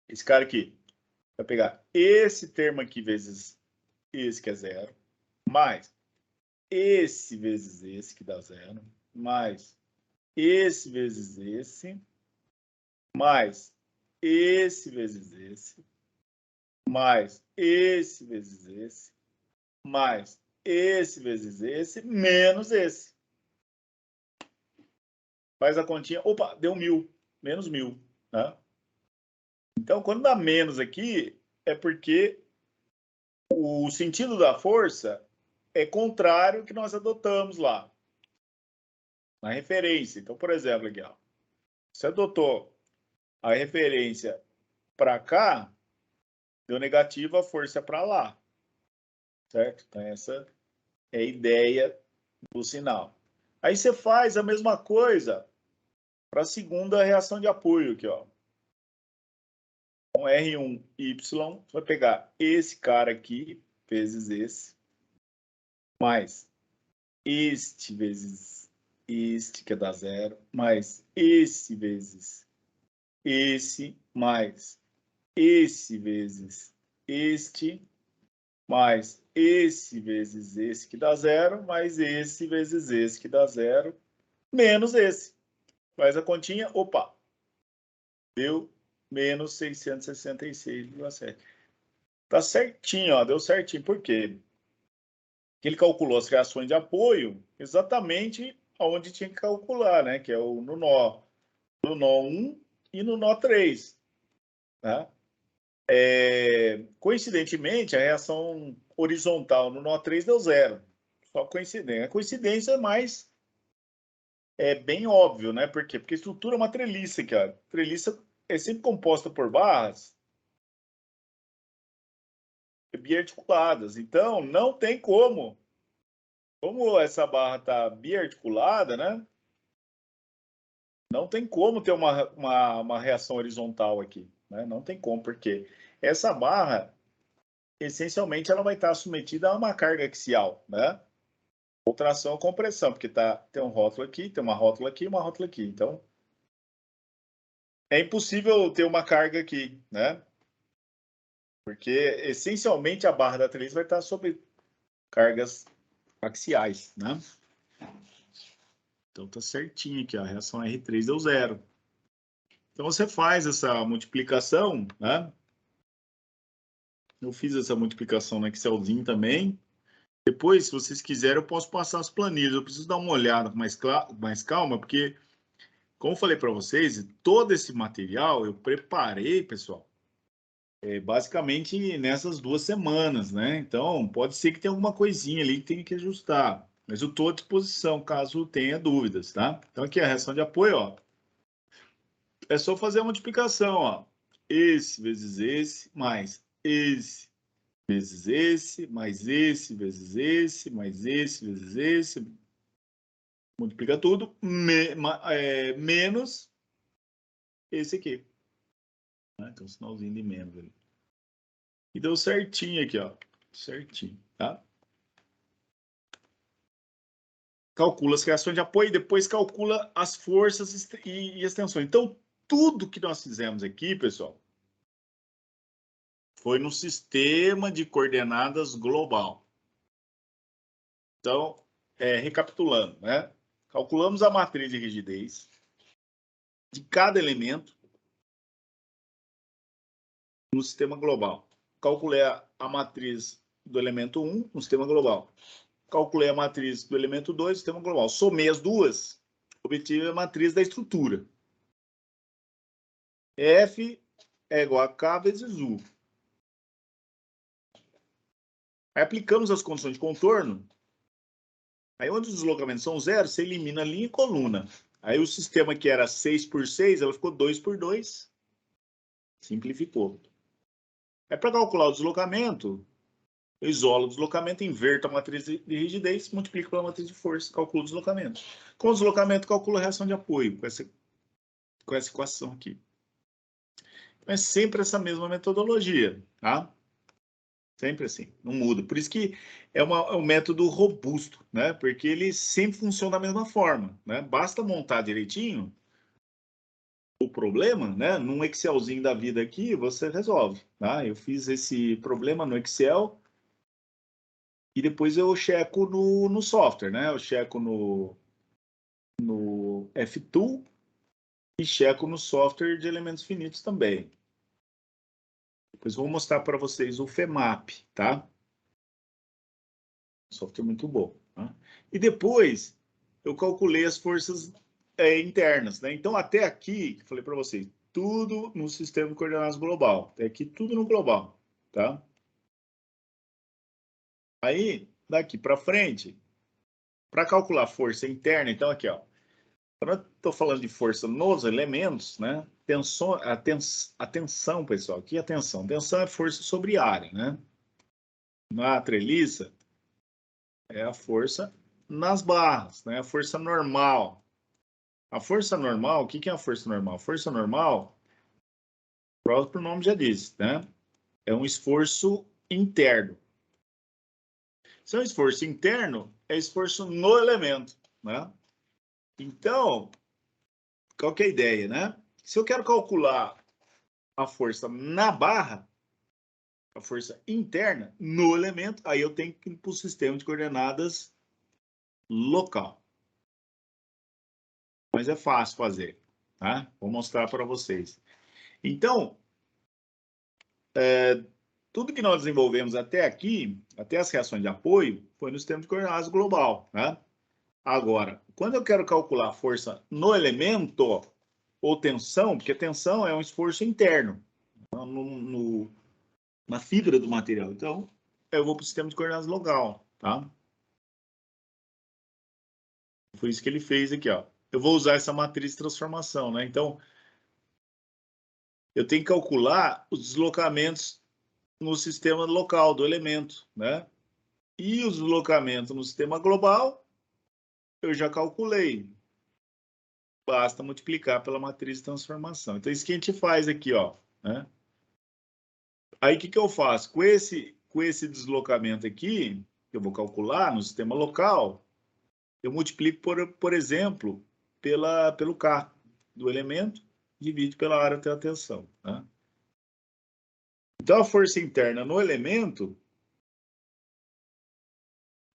Esse cara aqui vai pegar esse termo aqui vezes esse, que é 0, mais esse vezes esse, que dá 0, mais esse vezes esse, mais esse vezes esse, mais esse vezes esse, mais esse vezes esse, menos esse. Faz a continha, opa, deu 1000, menos 1000, né? Então, quando dá menos aqui, é porque o sentido da força é contrário ao que nós adotamos lá. na referência. Então, por exemplo, aqui, ó, você adotou a referência para cá, deu negativa, a força é para lá, certo? Então, essa é a ideia do sinal. Aí você faz a mesma coisa para a segunda reação de apoio aqui, ó. Com R1Y, você vai pegar esse cara aqui, vezes esse, mais este vezes este, que dá zero, mais esse vezes esse, mais esse vezes este, mais esse vezes esse, que dá zero, mais esse vezes esse, que dá zero, menos esse. Faz a continha, opa, deu menos 666,7. Tá certinho, ó, deu certinho. Por quê? Porque ele calculou as reações de apoio exatamente onde tinha que calcular, né? Que é no nó 1 e no nó 3. Né? Coincidentemente, a reação horizontal no nó 3 deu zero. Só coincidência. A coincidência é mais bem óbvio, né? Por quê? Porque a estrutura é uma treliça, cara. Treliça é sempre composta por barras biarticuladas. Então, não tem como. Como essa barra está biarticulada, né? Não tem como ter uma reação horizontal aqui. Né? Não tem como, porque essa barra, essencialmente, ela vai estar submetida a uma carga axial, né? Ou tração ou compressão, porque tem um rótulo aqui, tem uma rótula aqui e uma rótula aqui. Então, é impossível ter uma carga aqui, né? Porque, essencialmente, a barra da treliça vai estar sob cargas axiais, né? Então, tá certinho aqui, ó. A reação R3 deu zero. Então, você faz essa multiplicação, né? Eu fiz essa multiplicação no Excelzinho também. Depois, se vocês quiserem, eu posso passar as planilhas. Eu preciso dar uma olhada com mais calma, porque, como eu falei para vocês, todo esse material eu preparei, pessoal, basicamente nessas 2 semanas, né? Então, pode ser que tenha alguma coisinha ali que tenha que ajustar. Mas eu estou à disposição, caso tenha dúvidas, tá? Então, aqui a reação de apoio, ó. É só fazer a multiplicação, ó. Esse vezes esse, mais esse vezes esse, mais esse vezes esse, mais esse vezes esse. Multiplica tudo, menos esse aqui. Né? Então, sinalzinho de menos ali. E deu certinho aqui, ó. Certinho, tá? Calcula as reações de apoio e depois calcula as forças e as tensões. Então, tudo que nós fizemos aqui, pessoal, foi no sistema de coordenadas global. Então, recapitulando, né? Calculamos a matriz de rigidez de cada elemento no sistema global. Calculei a matriz do elemento 1 no sistema global. Calculei a matriz do elemento 2 no sistema global. Somei as duas, obtive a matriz da estrutura. F é igual a K vezes U. Aí aplicamos as condições de contorno. Aí onde os deslocamentos são zero, você elimina linha e coluna. Aí o sistema que era 6 por 6, ela ficou 2 por 2. Simplificou. Para calcular o deslocamento, eu isolo o deslocamento, inverto a matriz de rigidez, multiplico pela matriz de força, calculo o deslocamento. Com o deslocamento, calculo a reação de apoio, com essa equação aqui. É sempre essa mesma metodologia, tá? Sempre assim, não muda. Por isso que é um método robusto, né? Porque ele sempre funciona da mesma forma, né? Basta montar direitinho o problema, né? Num Excelzinho da vida aqui, você resolve, tá? Eu fiz esse problema no Excel e depois eu checo no software, né? Eu checo no FTool e checo no software de elementos finitos também. Depois vou mostrar para vocês o FEMAP, tá? Software muito bom. Tá? E depois eu calculei as forças internas, né? Então até aqui, falei para vocês, tudo no sistema de coordenadas global. Até aqui tudo no global, tá? Aí, daqui para frente, para calcular força interna, então aqui, ó, Quando eu estou falando de força nos elementos, né? Atenção, pessoal, aqui atenção. Tensão é força sobre área, né? Na treliça é a força nas barras, né? A força normal. A força normal, o que é a força normal? A força normal, o próprio nome já diz, né? É um esforço interno. Se é um esforço interno, é esforço no elemento, né? Então, qual que é a ideia, né? Se eu quero calcular a força na barra, a força interna no elemento, aí eu tenho que ir para o sistema de coordenadas local. Mas é fácil fazer, tá? Vou mostrar para vocês. Então, tudo que nós desenvolvemos até aqui, até as reações de apoio, foi no sistema de coordenadas global, né? Agora, quando eu quero calcular a força no elemento ou tensão, porque tensão é um esforço interno na fibra do material. Então, eu vou para o sistema de coordenadas local, tá? Foi isso que ele fez aqui, ó. Eu vou usar essa matriz de transformação, né? Então, eu tenho que calcular os deslocamentos no sistema local do elemento, né? E os deslocamentos no sistema global, eu já calculei. Basta multiplicar pela matriz de transformação. Então, isso que a gente faz aqui, ó, né? Aí, o que eu faço? Com esse deslocamento aqui, que eu vou calcular no sistema local, eu multiplico, por exemplo, pelo K do elemento, divide pela área até a tensão. Tá? Então, a força interna no elemento,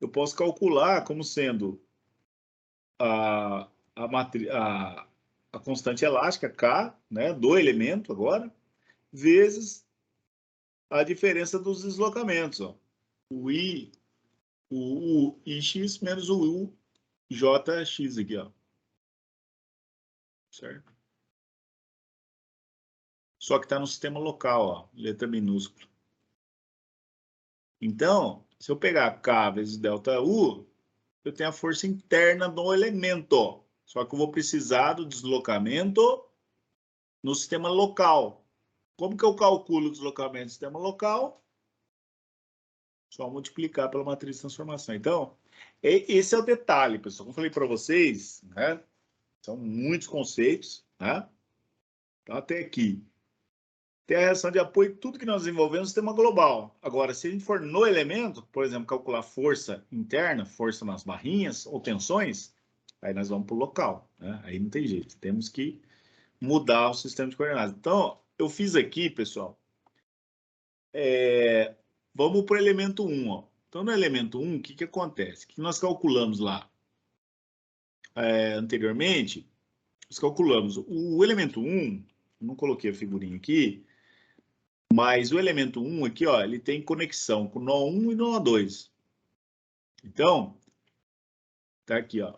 eu posso calcular como sendo a, a constante elástica, K, né, do elemento agora, vezes a diferença dos deslocamentos. Ó. O I, o IX menos o UJX aqui, ó. Certo? Só que está no sistema local, ó, letra minúscula. Então, se eu pegar K vezes ΔU, eu tenho a força interna do elemento. Só que eu vou precisar do deslocamento no sistema local. Como que eu calculo o deslocamento no sistema local? Só multiplicar pela matriz de transformação. Então, esse é o detalhe, pessoal. Como eu falei para vocês, né? São muitos conceitos, né? Então, até aqui. Tem a reação de apoio, tudo que nós desenvolvemos no sistema global. Agora, se a gente for no elemento, por exemplo, calcular força interna, força nas barrinhas ou tensões, aí nós vamos para o local. Né? Aí não tem jeito, temos que mudar o sistema de coordenadas. Então, eu fiz aqui, pessoal, vamos para o elemento 1. Ó. Então, no elemento 1, o que acontece? O que nós calculamos lá anteriormente? Nós calculamos o elemento 1, não coloquei a figurinha aqui, mas o elemento 1 aqui, ó, ele tem conexão com nó 1 e nó 2. Então, tá aqui, ó.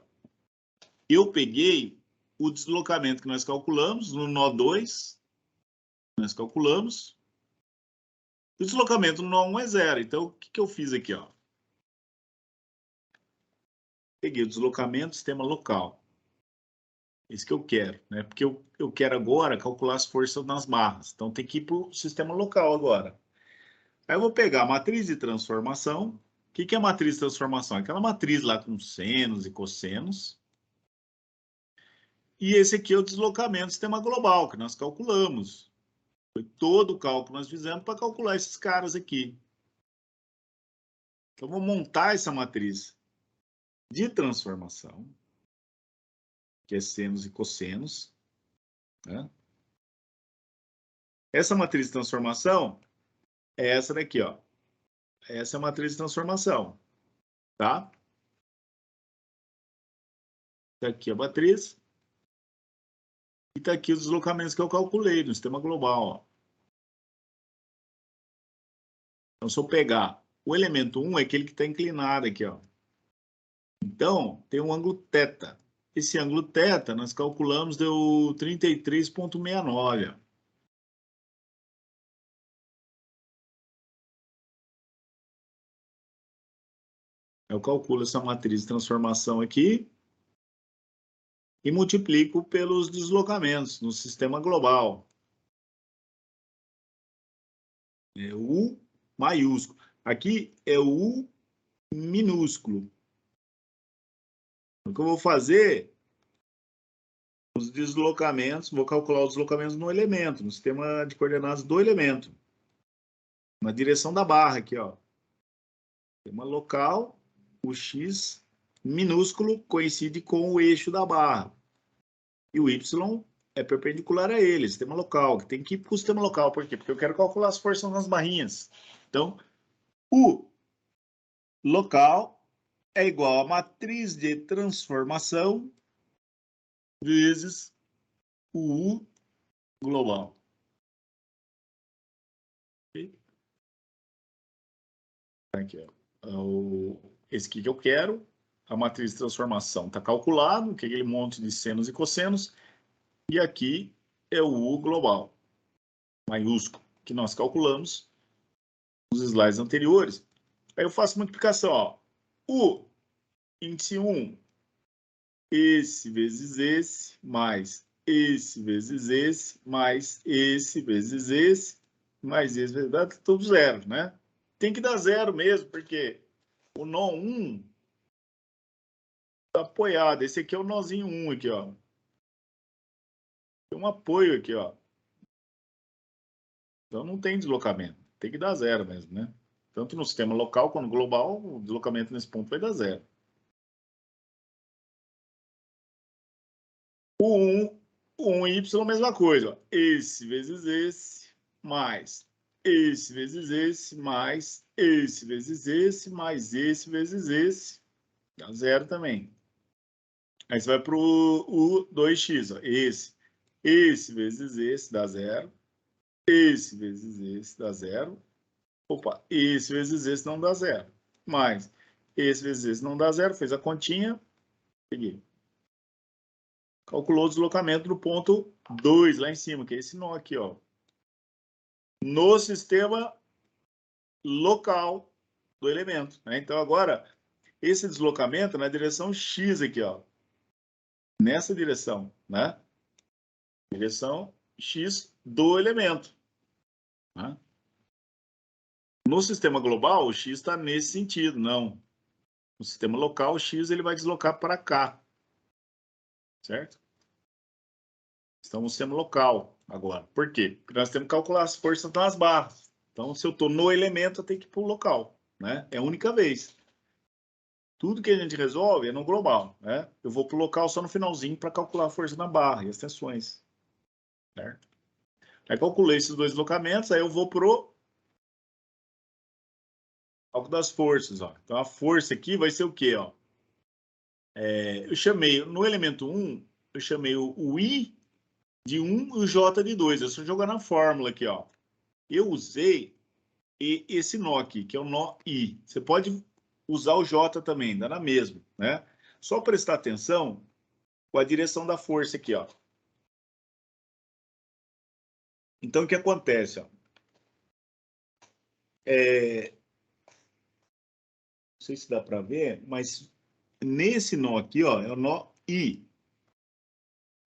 Eu peguei o deslocamento que nós calculamos no nó 2, nós calculamos. O deslocamento no nó 1 é 0. Então, o que eu fiz aqui, ó? Peguei o deslocamento do sistema local. Esse que eu quero, né? Porque eu quero agora calcular as forças nas barras. Então, tem que ir para o sistema local agora. Aí eu vou pegar a matriz de transformação. O que é a matriz de transformação? Aquela matriz lá com senos e cossenos. E esse aqui é o deslocamento do sistema global, que nós calculamos. Foi todo o cálculo que nós fizemos para calcular esses caras aqui. Então, vou montar essa matriz de transformação, que é senos e cossenos. Né? Essa matriz de transformação é essa daqui, ó. Essa é a matriz de transformação, tá? Tá aqui a matriz. E tá aqui os deslocamentos que eu calculei no sistema global, ó. Então, se eu pegar o elemento 1, é aquele que está inclinado aqui, ó. Então, tem um ângulo θ. Esse ângulo θ, nós calculamos, deu 33,69. Eu calculo essa matriz de transformação aqui. e multiplico pelos deslocamentos no sistema global. É U maiúsculo. Aqui é o U minúsculo. O que eu vou fazer? Os deslocamentos, vou calcular os deslocamentos no elemento, no sistema de coordenadas do elemento. Na direção da barra aqui, ó. Sistema local, o X minúsculo coincide com o eixo da barra. E o Y é perpendicular a ele, sistema local, que tem que ir para o sistema local. Por quê? Porque eu quero calcular as forças nas barrinhas. Então, o local é igual a matriz de transformação vezes o U global. Aqui, ó. Esse aqui que eu quero, a matriz de transformação está calculado, que é aquele monte de senos e cossenos, e aqui é o U global, maiúsculo, que nós calculamos nos slides anteriores. Aí eu faço multiplicação, ó. U, índice 1, esse vezes esse, mais esse vezes esse, mais esse vezes esse, mais esse vezes esse, tudo zero, né? Tem que dar zero mesmo, porque o nó 1 está apoiado. Esse aqui é o nozinho 1 aqui, ó. Tem um apoio aqui, ó. Então não tem deslocamento. Tem que dar zero mesmo, né? Tanto no sistema local quanto no global, o deslocamento nesse ponto vai dar zero. O 1y, mesma coisa. Ó. Esse vezes esse, mais esse vezes esse, mais esse vezes esse, mais esse vezes esse. Dá zero também. Aí você vai para o 2x. Ó. Esse vezes esse dá zero. Esse vezes esse dá zero. Opa, esse vezes esse não dá zero. Mais esse vezes esse não dá zero. Fez a continha. Peguei. Calculou o deslocamento do ponto 2 lá em cima, que é esse nó aqui, ó. No sistema local do elemento. Né? Então, agora, esse deslocamento na direção X aqui, ó. Nessa direção, né? Direção X do elemento. Né? No sistema global, o X está nesse sentido, não. No sistema local, o X ele vai deslocar para cá. Certo? Estamos no sistema local agora. Por quê? Porque nós temos que calcular as forças nas barras. Então, se eu estou no elemento, eu tenho que ir para o local. Né? É a única vez. Tudo que a gente resolve é no global. Né? Eu vou para o local só no finalzinho para calcular a força na barra e as tensões. Certo? Aí calculei esses dois deslocamentos, aí eu vou para o cálculo das forças. Ó. Então, a força aqui vai ser o quê? Ó? Eu chamei, no elemento 1, eu chamei o I de 1 e o J de 2. Eu só jogar na fórmula aqui, ó. Eu usei esse nó aqui, que é o nó I. Você pode usar o J também, dá na mesma, né? Só prestar atenção com a direção da força aqui, ó. Então, o que acontece, ó? Não sei se dá para ver, mas nesse nó aqui, ó, é o nó I.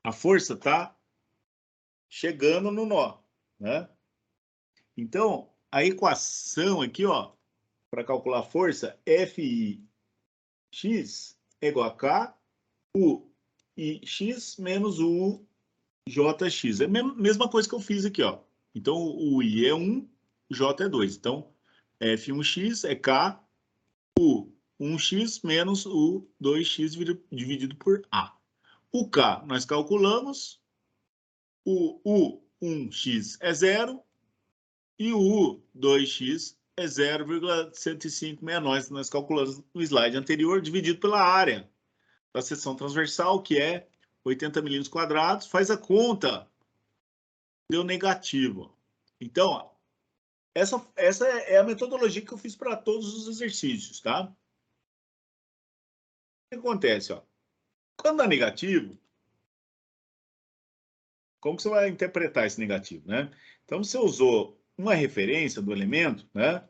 A força tá chegando no nó, né? Então, a equação aqui, ó, para calcular a força, FIX é igual a K, U IX menos o JX. É a mesma coisa que eu fiz aqui, ó. Então, o I é 1, o J é 2. Então, F1x é K, U 1x menos o 2x dividido por A. O K nós calculamos, o U1x é 0 e o U2x é 0,10569, nós calculamos no slide anterior, dividido pela área da seção transversal, que é 80 milímetros quadrados. Faz a conta, deu negativo. Então, ó, essa é a metodologia que eu fiz para todos os exercícios, tá? O que acontece, ó? Quando dá negativo, como que você vai interpretar esse negativo, né? Então, você usou uma referência do elemento, né?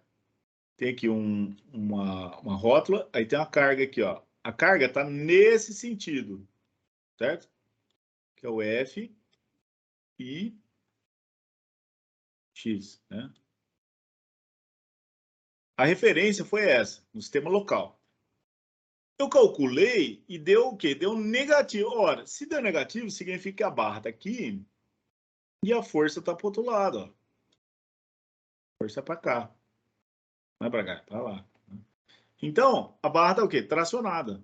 Tem aqui uma rótula, aí tem uma carga aqui, ó. A carga está nesse sentido, certo? que é o F e X, né? A referência foi essa, no sistema local. Eu calculei e deu o quê? Deu negativo. Ora, se deu negativo, significa que a barra está aqui e a força está para o outro lado. Ó. Força para cá. Não é para cá, é para lá. Então, a barra está o quê? Tracionada.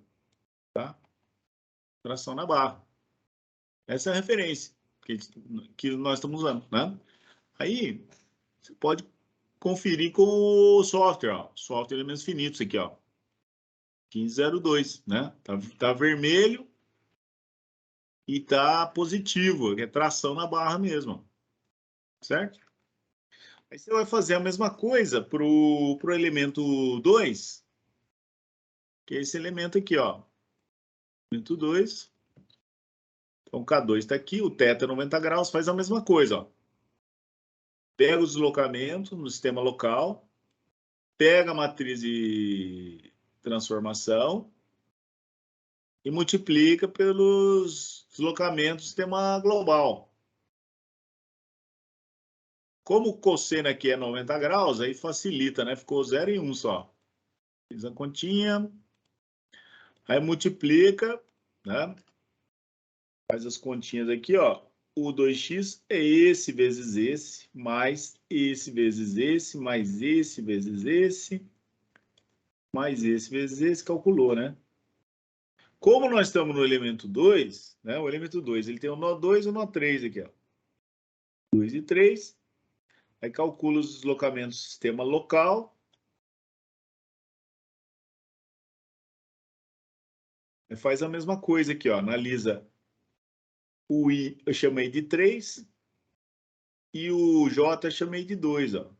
Tá? Tração na barra. Essa é a referência que nós estamos usando. Né? Aí, você pode conferir com o software. Ó. Software elementos finitos aqui. Ó. 1502. Né? Tá vermelho. E tá positivo, que é tração na barra mesmo, certo? Aí você vai fazer a mesma coisa pro elemento 2, que é esse elemento aqui, ó. Elemento 2. Então, K2 está aqui, o θ é 90 graus, faz a mesma coisa, ó. Pega o deslocamento no sistema local, pega a matriz de transformação e multiplica pelos deslocamentos do sistema global. Como o cosseno aqui é 90 graus, aí facilita, né? Ficou 0 e 1 só. Fiz a continha. Aí multiplica, né? Faz as continhas aqui, ó. O 2x é esse vezes esse, mais esse vezes esse, mais esse vezes esse, mais esse vezes esse, calculou, né? Como nós estamos no elemento 2, né? O elemento 2, ele tem o nó 2 e o nó 3 aqui, ó. 2 e 3. Aí calcula os deslocamentos do sistema local. Aí faz a mesma coisa aqui, ó. Analisa o I, eu chamei de 3, e o J eu chamei de 2, ó.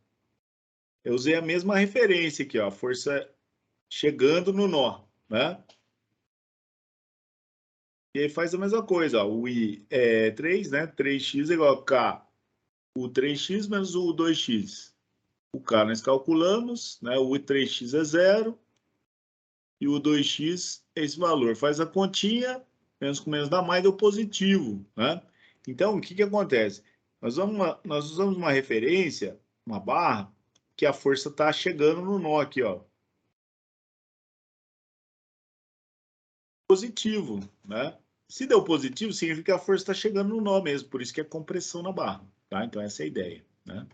Eu usei a mesma referência aqui, ó. A força chegando no nó, né? E aí faz a mesma coisa, ó. O I é 3, né? 3x é igual a K, o 3x menos o 2x. O K nós calculamos, né? O 3x é 0 e o 2x é esse valor. Faz a continha, menos com menos dá mais, deu positivo, né? Então, o que que acontece? Nós usamos uma referência, uma barra, que a força está chegando no nó aqui, ó. Positivo, né? Se deu positivo, significa que a força está chegando no nó mesmo, por isso que é compressão na barra, tá? Então essa é a ideia, né?